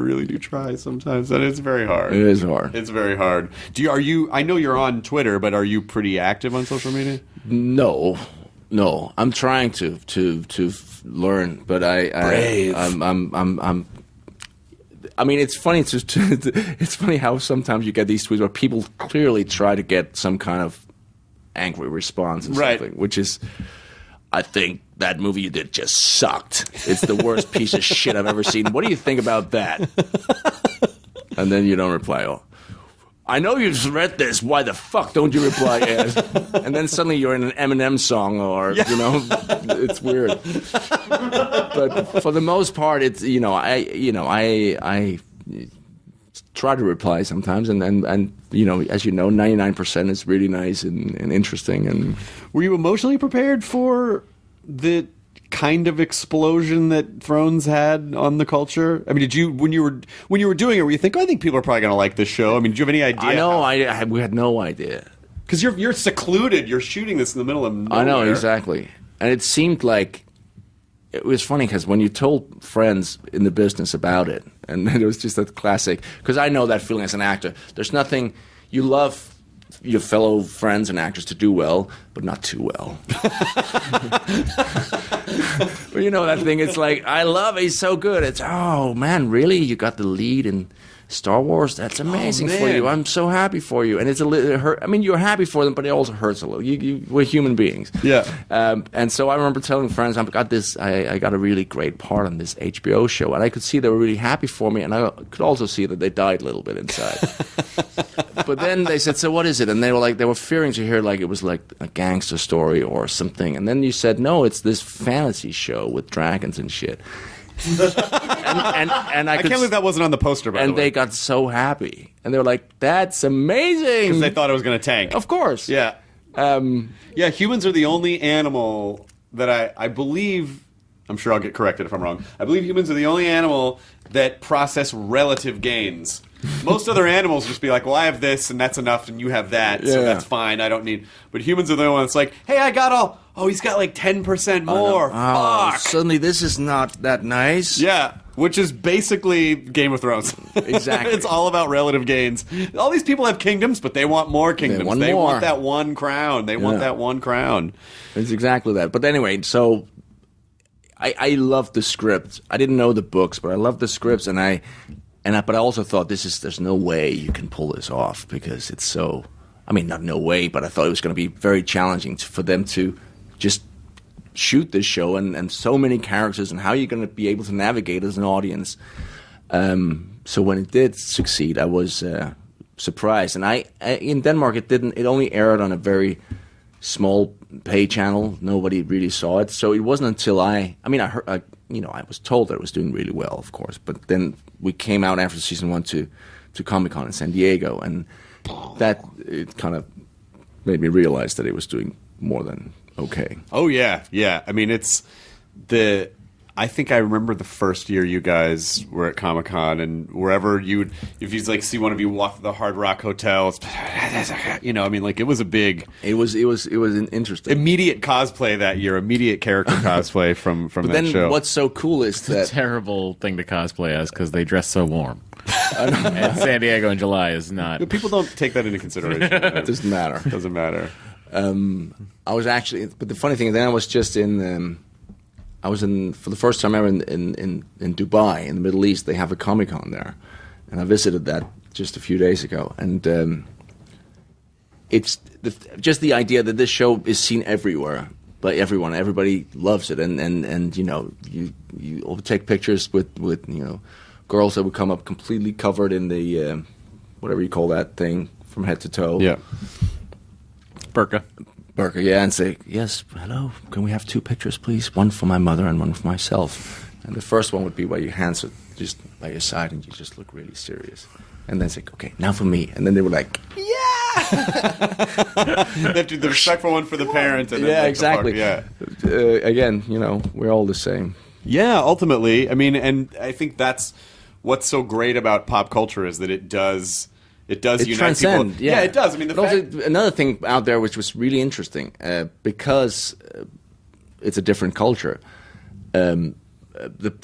[SPEAKER 1] sometimes, and it's very hard.
[SPEAKER 6] It is hard.
[SPEAKER 1] It's very hard. I know you're on Twitter, but are you pretty active on social media?
[SPEAKER 6] No. I'm trying to learn, but
[SPEAKER 1] Brave.
[SPEAKER 6] I mean, it's funny it's funny how sometimes you get these tweets where people clearly try to get some kind of angry response and something, which is, I think that movie you did just sucked. It's the worst piece of shit I've ever seen. What do you think about that? And then you don't reply. Oh, I know you've read this. Why the fuck don't you reply? Yes. And then suddenly you're in an Eminem song, or it's weird. But for the most part, it's I try to reply sometimes, and as you know, 99% is really nice and interesting. And
[SPEAKER 1] were you emotionally prepared for the kind of explosion that Thrones had on the culture? I mean, did you when you were doing it, were you think, I think people are probably going to like this show? I mean, did you have any idea?
[SPEAKER 6] I know, we had no idea.
[SPEAKER 1] Because you're secluded. You're shooting this in the middle of nowhere.
[SPEAKER 6] I know, exactly. And it seemed like it was funny because when you told friends in the business about it, and it was just that classic, because I know that feeling as an actor. There's nothing, you love your fellow friends and actors to do well, but not too well. Well, you know that thing, it's like, I love it, he's so good. It's, oh man, really? You got the lead in Star Wars? That's amazing for you. I'm so happy for you. And it's a little hurt. I mean, you're happy for them, but it also hurts a little. We're human beings.
[SPEAKER 1] Yeah.
[SPEAKER 6] And so I remember telling friends, I got a really great part on this HBO show, and I could see they were really happy for me, and I could also see that they died a little bit inside. But then they said, so what is it? And they were fearing to hear like it was like a gangster story or something. And then you said, no, it's this fantasy show with dragons and shit. and I
[SPEAKER 1] can't believe that wasn't on the poster, by the way.
[SPEAKER 6] And they got so happy. And they were like, that's amazing.
[SPEAKER 1] Because they thought it was going to tank.
[SPEAKER 6] Of course.
[SPEAKER 1] Yeah. Yeah, humans are the only animal that I believe, I'm sure I'll get corrected if I'm wrong, I believe humans are the only animal that process relative gains. Most other animals just be like, well, I have this, and that's enough, and you have that, so that's fine. I don't need... But humans are the only ones that's like, hey, I got all... Oh, he's got like 10% more. Fuck.
[SPEAKER 6] Suddenly this is not that nice.
[SPEAKER 1] Yeah, which is basically Game of Thrones.
[SPEAKER 6] Exactly.
[SPEAKER 1] It's all about relative gains. All these people have kingdoms, but they want more kingdoms. They want that one crown. They want that one crown.
[SPEAKER 6] It's exactly that. But anyway, so I love the script. I didn't know the books, but I love the scripts, but I also thought there's no way you can pull this off because it's so. I mean, not no way, but I thought it was going to be very challenging for them to just shoot this show and so many characters, and how you're going to be able to navigate as an audience. So when it did succeed, I was surprised. And I in Denmark, it only aired on a very small pay channel. Nobody really saw it. So it wasn't until I heard, I was told that it was doing really well, of course. But then we came out after season 1 to Comic-Con in San Diego, and that it kind of made me realize that it was doing more than okay.
[SPEAKER 1] Oh yeah. I mean, I think I remember the first year you guys were at Comic-Con, and wherever if you like see one of you walk through the Hard Rock Hotel, it was a big.
[SPEAKER 6] It was an interesting
[SPEAKER 1] immediate cosplay that year, immediate character cosplay from that
[SPEAKER 6] then
[SPEAKER 1] show.
[SPEAKER 6] What's so cool is that
[SPEAKER 5] terrible thing to cosplay as because they dress so warm. And San Diego in July is not.
[SPEAKER 1] People don't take that into consideration.
[SPEAKER 6] It doesn't matter.
[SPEAKER 1] Doesn't matter.
[SPEAKER 6] I was actually, but the funny thing is, then I was just for the first time ever in Dubai, in the Middle East. They have a Comic-Con there, and I visited that just a few days ago. And it's just the idea that this show is seen everywhere by everyone. Everybody loves it, and you take pictures with girls that would come up completely covered in the whatever you call that thing from head to toe.
[SPEAKER 1] Yeah. Burqa,
[SPEAKER 6] yeah, and say, yes, hello, can we have 2 pictures, please? One for my mother and one for myself. And the first one would be where your hands are just by your side and you just look really serious. And then it's like, okay, now for me. And then they were like, yeah!
[SPEAKER 1] They have to do the respectful one for the parent. And then
[SPEAKER 6] exactly. Again, we're all the same.
[SPEAKER 1] Yeah, ultimately. I mean, and I think that's what's so great about pop culture is that it does unite
[SPEAKER 6] transcend,
[SPEAKER 1] people. Yeah, it does. I mean,
[SPEAKER 6] also, another thing out there which was really interesting because it's a different culture. The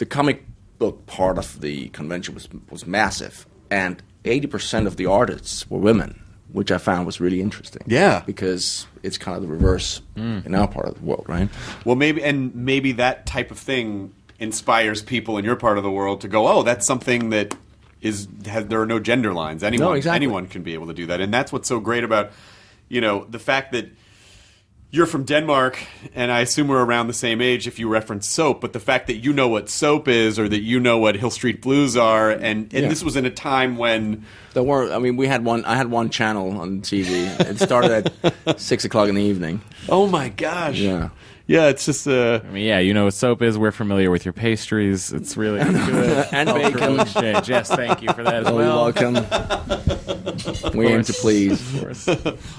[SPEAKER 6] comic book part of the convention was massive, and 80% of the artists were women, which I found was really interesting.
[SPEAKER 1] Yeah,
[SPEAKER 6] because it's kind of the reverse in our part of the world, right?
[SPEAKER 1] Well, maybe that type of thing inspires people in your part of the world to go, oh, that's something that. There are no gender lines. Anyone can be able to do that, and that's what's so great about the fact that you're from Denmark, and I assume we're around the same age if you reference soap. But the fact that you know what soap is, or that you know what Hill Street Blues are, and this was in a time when
[SPEAKER 6] there were. I mean, I had one channel on TV. It started at 6:00 in the evening.
[SPEAKER 1] Oh my gosh!
[SPEAKER 6] Yeah.
[SPEAKER 1] Yeah, it's just
[SPEAKER 5] I mean, you know what soap is. We're familiar with your pastries. It's really good.
[SPEAKER 6] And bacon.
[SPEAKER 5] Exchange. Yes, thank you for that as well.
[SPEAKER 6] You're welcome. We aim to please.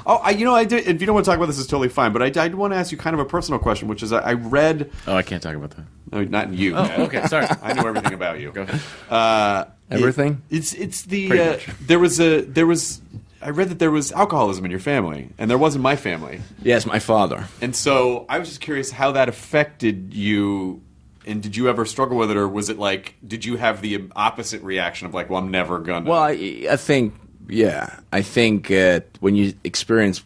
[SPEAKER 1] I did. If you don't want to talk about this, it's totally fine. But I want to ask you kind of a personal question, which is I read.
[SPEAKER 5] Oh, I can't talk about that.
[SPEAKER 1] No, not you.
[SPEAKER 5] Oh, okay. Sorry.
[SPEAKER 1] I know everything about you.
[SPEAKER 5] Go ahead.
[SPEAKER 6] Everything.
[SPEAKER 1] It's the there was. I read that there was alcoholism in your family, and there wasn't my family.
[SPEAKER 6] Yes, my father.
[SPEAKER 1] And so I was just curious how that affected you, and did you ever struggle with it, or was it like, did you have the opposite reaction of like, well, I'm never gonna...
[SPEAKER 6] Well, I think when you experience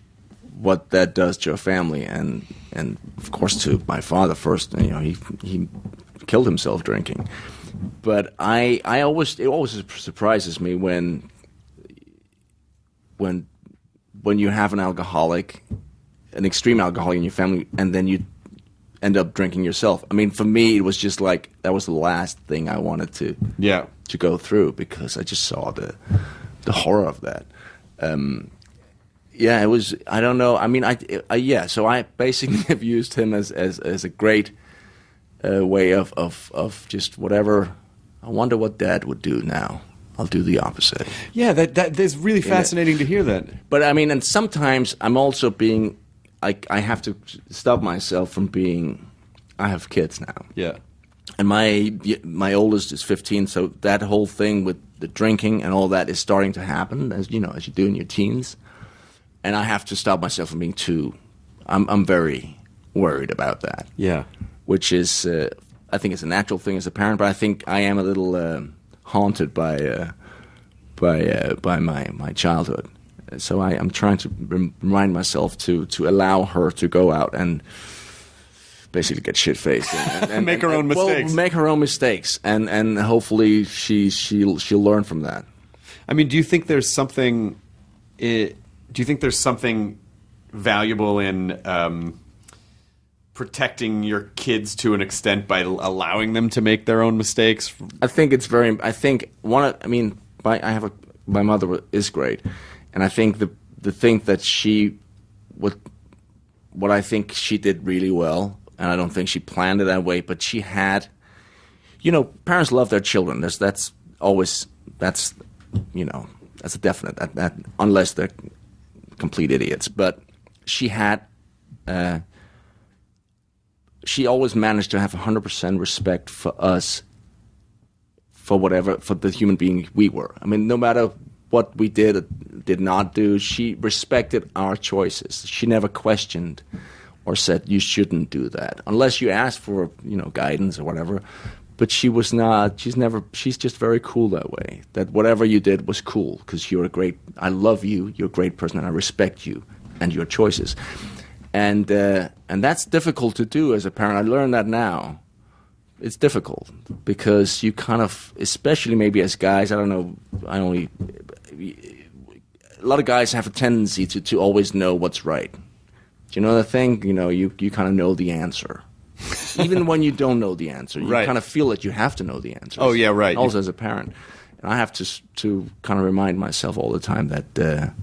[SPEAKER 6] what that does to your family, and of course to my father first, he killed himself drinking. But it always surprises me when you have an extreme alcoholic in your family, and then you end up drinking yourself. I mean, for me, it was just like that was the last thing I wanted to go through, because I just saw the horror of that. It was. I don't know. I mean, So I basically have used him as a great way of just whatever. I wonder what Dad would do now. I'll do the opposite.
[SPEAKER 1] Yeah, that is really fascinating to hear that.
[SPEAKER 6] But I mean, and sometimes I'm also being, I have to stop myself from being. I have kids now.
[SPEAKER 1] Yeah.
[SPEAKER 6] And my oldest is 15, so that whole thing with the drinking and all that is starting to happen, as you do in your teens. And I have to stop myself from being too. I'm very worried about that.
[SPEAKER 1] Yeah.
[SPEAKER 6] Which is, I think it's a natural thing as a parent, but I think I am a little haunted by my childhood. So I'm trying to remind myself to allow her to go out and basically get shit-faced and
[SPEAKER 1] make her own mistakes.
[SPEAKER 6] Well, make her own mistakes, and hopefully she'll learn from that.
[SPEAKER 1] I mean, do you think there's something? Do you think there's something valuable in protecting your kids to an extent by allowing them to make their own mistakes?
[SPEAKER 6] I think it's very. I think my mother is great, and I think the thing that what I think she did really well, and I don't think she planned it that way, but she had, parents love their children. That's a definite. That unless they're complete idiots, but she had. She always managed to have 100% respect for us, for the human being we were. I mean, no matter what we did or did not do, she respected our choices. She never questioned or said, you shouldn't do that, unless you asked for, guidance or whatever. But she's just very cool that way, that whatever you did was cool, because I love you, you're a great person, and I respect you and your choices. And that's difficult to do as a parent. I learned that now. It's difficult because you kind of, especially maybe as guys, I don't know, a lot of guys have a tendency to always know what's right. Do you know the thing? You kind of know the answer. Even when you don't know the answer, you kind of feel that you have to know the answer.
[SPEAKER 1] Oh, yeah, right.
[SPEAKER 6] Also as a parent. And I have to kind of remind myself all the time that,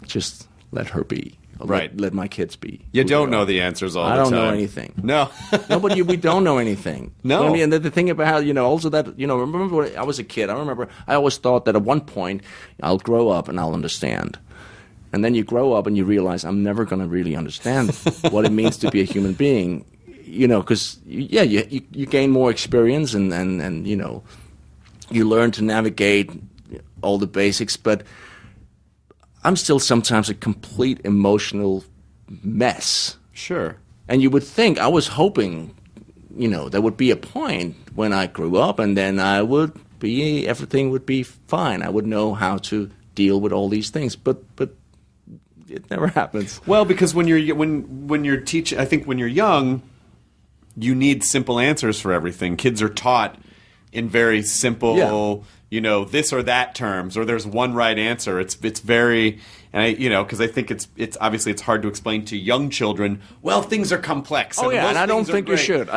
[SPEAKER 6] just let her be.
[SPEAKER 1] Right.
[SPEAKER 6] Let my kids be.
[SPEAKER 1] You don't know the answers all the time.
[SPEAKER 6] I don't know anything.
[SPEAKER 1] No.
[SPEAKER 6] No, but we don't know anything.
[SPEAKER 1] No.
[SPEAKER 6] You know what I mean? And the thing about, also that, remember when I was a kid, I always thought that at one point I'll grow up and I'll understand. And then you grow up and you realize I'm never going to really understand what it means to be a human being, because, you gain more experience and you learn to navigate all the basics, but I'm still sometimes a complete emotional mess.
[SPEAKER 1] Sure.
[SPEAKER 6] And you would think, I was hoping, there would be a point when I grew up and then everything would be fine. I would know how to deal with all these things, but it never happens.
[SPEAKER 1] Well, because when you're teaching, I think when you're young, you need simple answers for everything. Kids are taught in very simple, this or that terms, or there's one right answer. It's very, and because I think it's obviously it's hard to explain to young children. Well, things are complex.
[SPEAKER 6] Oh yeah, and I don't think you should.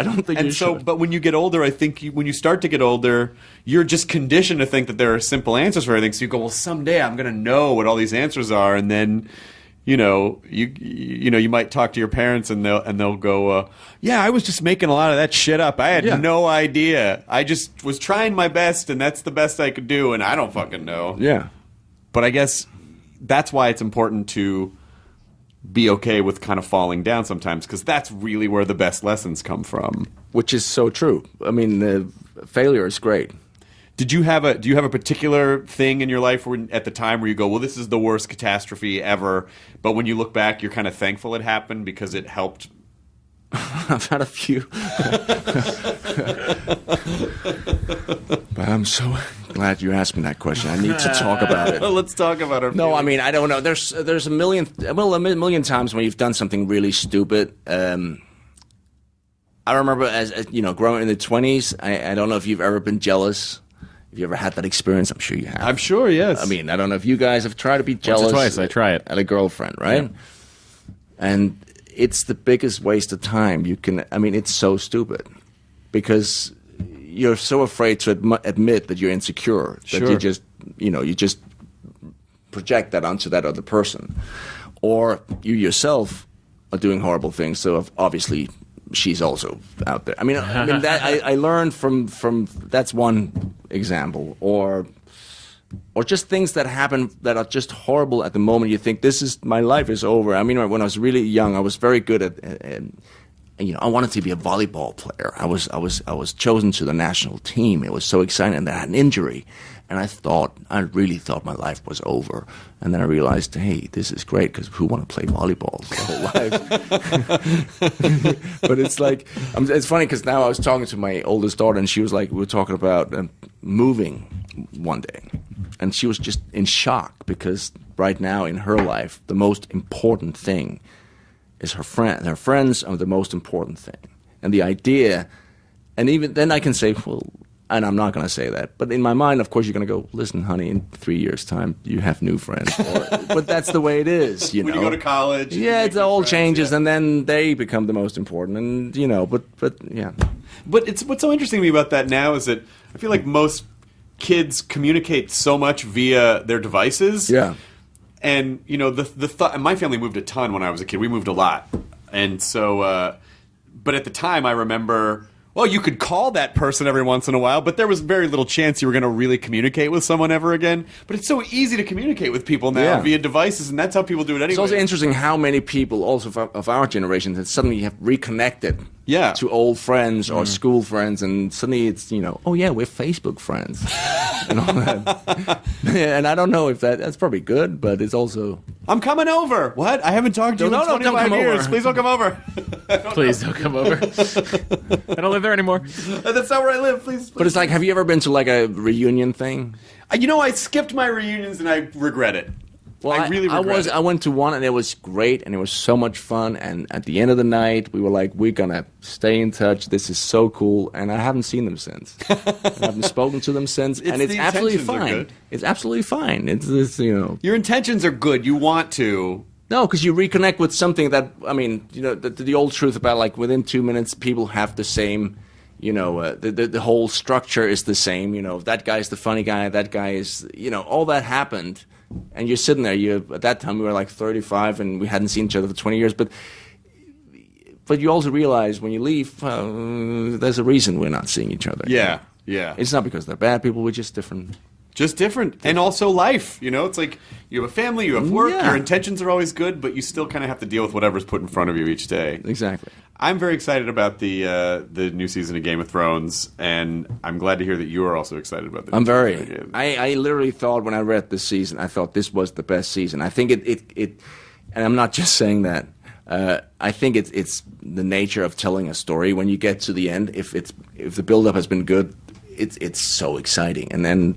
[SPEAKER 1] But when you get older, I think when you start to get older, you're just conditioned to think that there are simple answers for everything. So you go, well, someday I'm going to know what all these answers are, and then. You might talk to your parents and they'll go, yeah, I was just making a lot of that shit up. I had no idea. I just was trying my best, and that's the best I could do, and I don't fucking know.
[SPEAKER 6] Yeah.
[SPEAKER 1] But I guess that's why it's important to be okay with kind of falling down sometimes, because that's really where the best lessons come from.
[SPEAKER 6] Which is so true. I mean, failure is great.
[SPEAKER 1] Do you have a particular thing in your life at the time where you go, well, this is the worst catastrophe ever, but when you look back, you're kind of thankful it happened because it helped?
[SPEAKER 6] I've had a few. But I'm so glad you asked me that question. I need to talk about it.
[SPEAKER 1] Let's talk about our feelings.
[SPEAKER 6] I mean, I don't know. There's a million times when you've done something really stupid. I remember as growing in the 20s, I don't know if you've ever been jealous. Have you ever had that experience? I'm sure you have.
[SPEAKER 1] I'm sure, yes.
[SPEAKER 6] I mean, I don't know if you guys have tried to be jealous.
[SPEAKER 5] Once or twice, I try it.
[SPEAKER 6] At a girlfriend, right? Yeah. And it's the biggest waste of time. It's so stupid. Because you're so afraid to admit that you're insecure. That you just project that onto that other person. Or you yourself are doing horrible things, so obviously she's also out there. I mean that I learned from that's one example, or just things that happen that are just horrible at the moment. You think my life is over. I mean, when I was really young, I was very good at I wanted to be a volleyball player. I was chosen to the national team. It was so exciting, and then I had an injury, and I really thought my life was over. And then I realized, hey, this is great because who want to play volleyball their whole life? But it's like, it's funny because now I was talking to my oldest daughter, and she was like, we were talking about moving one day, and she was just in shock because right now in her life, the most important thing is her friend. Her friends are the most important thing. And the idea, and even then I can say, well, and I'm not going to say that, but in my mind, of course, you're going to go, listen, honey, in 3 years' time, you have new friends. But that's the way it is,
[SPEAKER 1] When you go to college.
[SPEAKER 6] Yeah, it all changes, and then they become the most important, and, but yeah.
[SPEAKER 1] But what's so interesting to me about that now is that I feel like most kids communicate so much via their devices.
[SPEAKER 6] Yeah.
[SPEAKER 1] And, the thought, my family moved a ton when I was a kid. We moved a lot. And so, but at the time I remember, well, you could call that person every once in a while, but there was very little chance you were going to really communicate with someone ever again. But it's so easy to communicate with people now via devices, and that's how people do it anyway.
[SPEAKER 6] It's also interesting how many people also of our generation that suddenly have reconnected to old friends or school friends, and suddenly it's, oh yeah, we're Facebook friends. And all that. And I don't know if that's probably good, but it's also...
[SPEAKER 1] I'm coming over. What? I haven't talked to you in 25 years. Please don't come over.
[SPEAKER 5] Please don't come over. I don't live there anymore.
[SPEAKER 1] That's not where I live. Please.
[SPEAKER 6] But it's like, have you ever been to like a reunion thing?
[SPEAKER 1] I skipped my reunions and I regret it.
[SPEAKER 6] Well,
[SPEAKER 1] I really regret it.
[SPEAKER 6] I went to one and it was great and it was so much fun. And at the end of the night, we were like, we're going to stay in touch. This is so cool. And I haven't seen them since. I haven't spoken to them since. And it's absolutely fine. It's absolutely fine. It's
[SPEAKER 1] Your intentions are good. You want to.
[SPEAKER 6] No, because you reconnect with something that, the old truth about like within 2 minutes, people have the same, the whole structure is the same. That guy's the funny guy. That guy is, all that happened. And you're sitting there. At that time, we were like 35, and we hadn't seen each other for 20 years. But you also realize when you leave, there's a reason we're not seeing each other.
[SPEAKER 1] Yeah.
[SPEAKER 6] It's not because they're bad people. We're just different.
[SPEAKER 1] Just different. And also life. It's like you have a family, you have work, your intentions are always good, but you still kind of have to deal with whatever's put in front of you each day.
[SPEAKER 6] Exactly.
[SPEAKER 1] I'm very excited about the new season of Game of Thrones, and I'm glad to hear that you are also excited about the new season.
[SPEAKER 6] I literally thought when I read this season, I thought this was the best season. I think it and I'm not just saying that. I think it's the nature of telling a story. When you get to the end, if the build-up has been good, it's so exciting. And then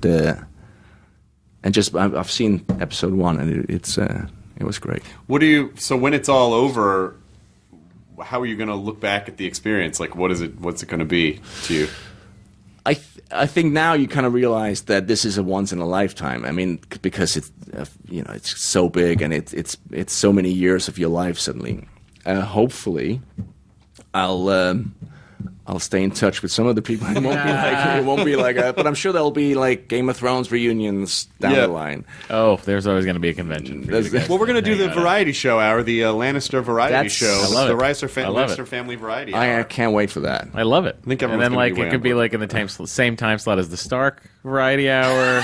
[SPEAKER 6] I've seen episode 1, and it was great.
[SPEAKER 1] So when it's all over, how are you going to look back at the experience? Like, what's it going to be to you?
[SPEAKER 6] I think now you kind of realize that this is a once in a lifetime. I mean, because it's it's so big and it's so many years of your life suddenly. Hopefully, I'll stay in touch with some of the people. It won't be like but I'm sure there'll be like Game of Thrones reunions down the line.
[SPEAKER 5] Oh, there's always going to be a convention.
[SPEAKER 1] Well, we're going to do the variety show hour, the Lannister Variety Show.
[SPEAKER 5] I love it.
[SPEAKER 1] The Lannister Family Variety Hour.
[SPEAKER 6] I can't wait for that.
[SPEAKER 5] I love it.
[SPEAKER 1] I think
[SPEAKER 5] and then like it could be like in the same time slot as the Stark Variety Hour.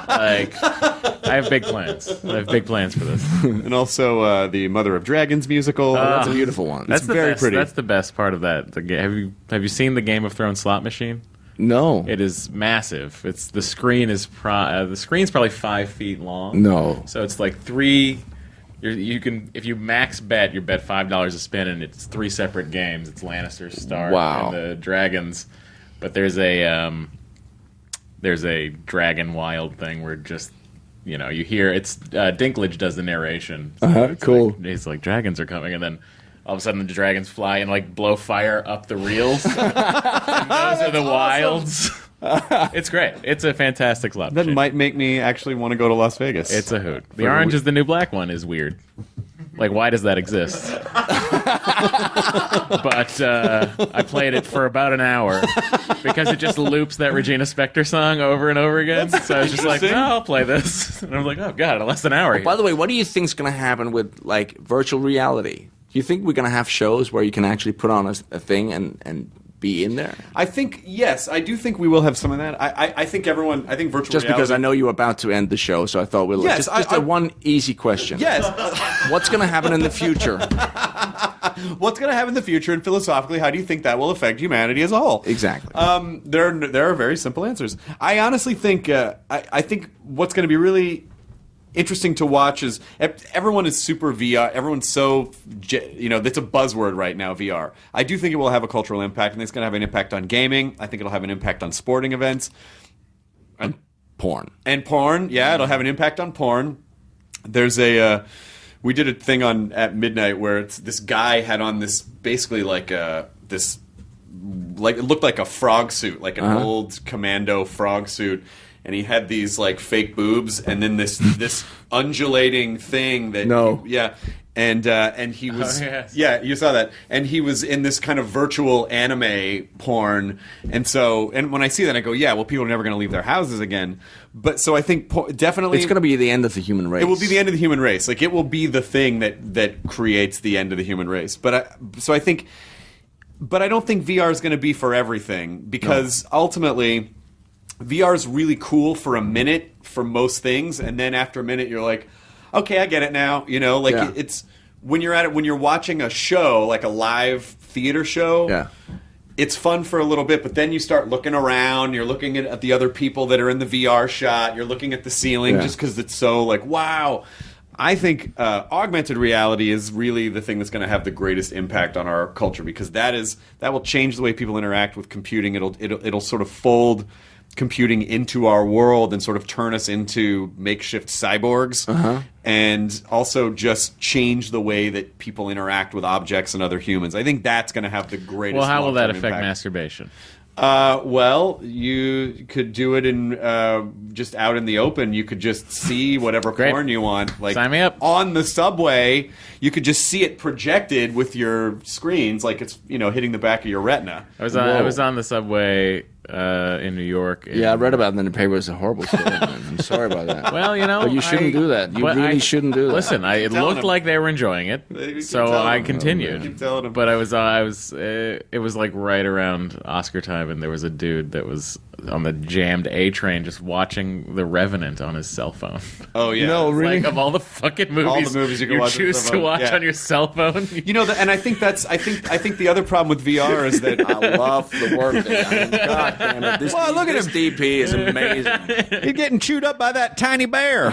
[SPEAKER 5] Like, I have big plans. I have big plans for this.
[SPEAKER 1] And also the Mother of Dragons musical.
[SPEAKER 6] That's a beautiful one.
[SPEAKER 5] That's
[SPEAKER 1] very
[SPEAKER 5] best,
[SPEAKER 1] pretty.
[SPEAKER 5] That's the best part of that. Have you seen the Game of Thrones slot machine?
[SPEAKER 6] No.
[SPEAKER 5] It is massive. The screen's probably 5 feet long.
[SPEAKER 6] No.
[SPEAKER 5] So it's like 3. You can, if you max bet, you bet $5 a spin, and it's 3 separate games. It's Lannister, Stark, and the dragons. But there's a dragon wild thing where just you hear it's Dinklage does the narration. So
[SPEAKER 6] cool.
[SPEAKER 5] Like, he's like, dragons are coming, and then all of a sudden the dragons fly and like blow fire up the reels. And those are the wilds. It's great. It's a fantastic slot
[SPEAKER 1] That
[SPEAKER 5] machine.
[SPEAKER 1] might make me actually want to go to Las Vegas.
[SPEAKER 5] It's a hoot. The orange is the new black one is weird. Like, why does that exist? But I played it for about an hour because it just loops that Regina Spektor song over and over again. So I was just like, no, I'll play this. And I was like, oh, God, less than an hour here.
[SPEAKER 6] By the way, what do you think is going to happen with like virtual reality? Do you think we're going to have shows where you can actually put on a thing and be in there?
[SPEAKER 1] I think, yes, I do think we will have some of that. I think virtual reality...
[SPEAKER 6] Just because I know you were about to end the show, so I thought we'll...
[SPEAKER 1] Yes,
[SPEAKER 6] just one easy question.
[SPEAKER 1] Yes.
[SPEAKER 6] What's going to happen in the future?
[SPEAKER 1] What's going to happen in the future, and philosophically, how do you think that will affect humanity as a whole?
[SPEAKER 6] Exactly.
[SPEAKER 1] There are very simple answers. I honestly think I think what's going to be really interesting to watch is everyone is super VR. Everyone's so that's a buzzword right now. VR. I do think it will have a cultural impact, and it's going to have an impact on gaming. I think it'll have an impact on sporting events
[SPEAKER 6] And porn.
[SPEAKER 1] Yeah, it'll have an impact on porn. There's we did a thing at midnight where it's this guy had on this basically like it looked like a frog suit, like an old commando frog suit. And he had these like fake boobs, and then this undulating thing that and he was you saw that, and he was in this kind of virtual anime porn, and when I see that I go, yeah, well, people are never going to leave their houses again, but so I think definitely
[SPEAKER 6] it's going to be the end of the human race.
[SPEAKER 1] It will be the end of the human race, like it will be the thing that creates the end of the human race, but I think, but I don't think VR is going to be for everything because ultimately. VR is really cool for a minute for most things, and then after a minute, you're like, okay, I get it now. It's when you're watching a show, like a live theater show.
[SPEAKER 6] Yeah.
[SPEAKER 1] It's fun for a little bit, but then you start looking around. You're looking at the other people that are in the VR shot. You're looking at the ceiling just because it's so like, wow. I think augmented reality is really the thing that's going to have the greatest impact on our culture because that will change the way people interact with computing. It'll sort of fold computing into our world and sort of turn us into makeshift cyborgs and also just change the way that people interact with objects and other humans. I think that's going to have the greatest
[SPEAKER 5] Well, how will that affect
[SPEAKER 1] impact.
[SPEAKER 5] masturbation?
[SPEAKER 1] Well, you could do it in just out in the open. You could just see whatever porn you want. Like
[SPEAKER 5] sign me up.
[SPEAKER 1] On the subway, you could just see it projected with your screens, like it's hitting the back of your retina.
[SPEAKER 5] I was on the subway in New York.
[SPEAKER 6] Yeah, I read about it in the paper. It's a horrible story. I'm sorry about that.
[SPEAKER 5] Well,
[SPEAKER 6] but you shouldn't do that. You really shouldn't do that.
[SPEAKER 5] Listen, it looked like they were enjoying it, so I continued.
[SPEAKER 1] Keep telling them.
[SPEAKER 5] But it was like right around Oscar time, and there was a dude that was on the jammed A train just watching The Revenant on his cell phone.
[SPEAKER 1] Oh yeah,
[SPEAKER 6] no, really?
[SPEAKER 5] Like of all the fucking movies,
[SPEAKER 1] all the movies you can watch
[SPEAKER 5] choose to watch on your cell phone.
[SPEAKER 1] And I think I think the other problem with VR is that
[SPEAKER 6] I love the work that God damn it. This
[SPEAKER 1] look at
[SPEAKER 6] this
[SPEAKER 1] him.
[SPEAKER 6] DP is amazing.
[SPEAKER 1] You're getting chewed up by that tiny bear.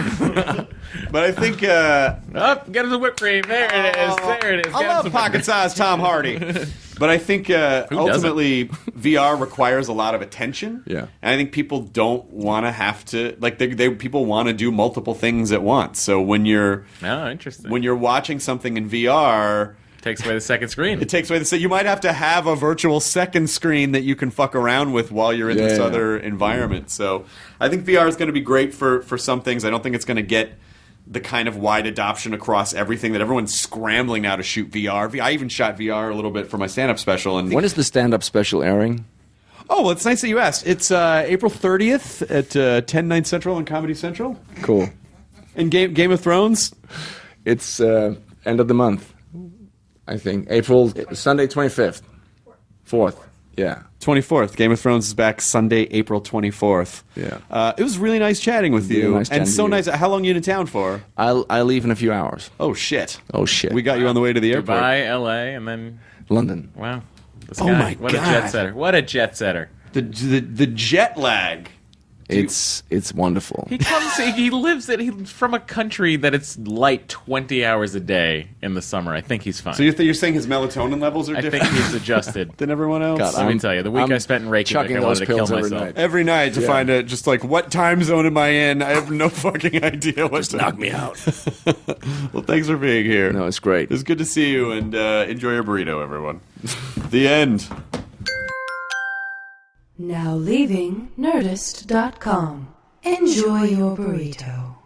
[SPEAKER 1] But I think
[SPEAKER 5] Get him the whipped cream. There it is. There it is.
[SPEAKER 1] I love pocket-sized Tom Hardy. But I think ultimately VR requires a lot of attention.
[SPEAKER 6] Yeah.
[SPEAKER 1] And I think people don't want to have to people want to do multiple things at once. So when you're
[SPEAKER 5] interesting.
[SPEAKER 1] When you're watching something in VR,
[SPEAKER 5] takes away the second screen.
[SPEAKER 1] it takes away you might have to have a virtual second screen that you can fuck around with while you're in this other environment. So I think VR is going to be great for some things. I don't think it's going to get the kind of wide adoption across everything that everyone's scrambling now to shoot VR. I even shot VR a little bit for my stand-up special. And
[SPEAKER 6] when is the stand-up special airing?
[SPEAKER 1] Oh, well, it's nice that you asked. It's April 30th at 10, 9 Central on Comedy Central.
[SPEAKER 6] Cool.
[SPEAKER 1] And Game of Thrones?
[SPEAKER 6] It's end of the month, I think. Sunday 25th. 4th. Yeah.
[SPEAKER 1] 24th. Game of Thrones is back Sunday, April 24th.
[SPEAKER 6] Yeah.
[SPEAKER 1] It was really nice chatting with you.
[SPEAKER 6] Nice
[SPEAKER 1] and so
[SPEAKER 6] you.
[SPEAKER 1] nice. How long are you in town for?
[SPEAKER 6] I leave in a few hours.
[SPEAKER 1] Oh, shit.
[SPEAKER 6] We
[SPEAKER 1] got you on the way to the airport.
[SPEAKER 5] Dubai, LA, and then
[SPEAKER 6] London.
[SPEAKER 5] Wow. This
[SPEAKER 1] Oh
[SPEAKER 5] guy,
[SPEAKER 1] my
[SPEAKER 5] what
[SPEAKER 1] God.
[SPEAKER 5] a jet setter. What a jet setter.
[SPEAKER 1] The jet lag.
[SPEAKER 6] It's wonderful.
[SPEAKER 5] He lives he's from a country that it's light 20 hours a day in the summer. I think he's fine.
[SPEAKER 1] So you're saying his melatonin levels are
[SPEAKER 5] I
[SPEAKER 1] different
[SPEAKER 5] think he's adjusted.
[SPEAKER 1] than everyone else?
[SPEAKER 6] God,
[SPEAKER 5] Let me tell you, the week I spent in Reykjavik, I wanted to kill myself.
[SPEAKER 6] night.
[SPEAKER 1] Every night to find out just like what time zone am I in? I have no fucking idea what
[SPEAKER 6] Just knock me out.
[SPEAKER 1] Well, thanks for being here.
[SPEAKER 6] No, it's great.
[SPEAKER 1] It's good to see you, and enjoy your burrito, everyone. The end.
[SPEAKER 4] Now leaving Nerdist.com. Enjoy your burrito.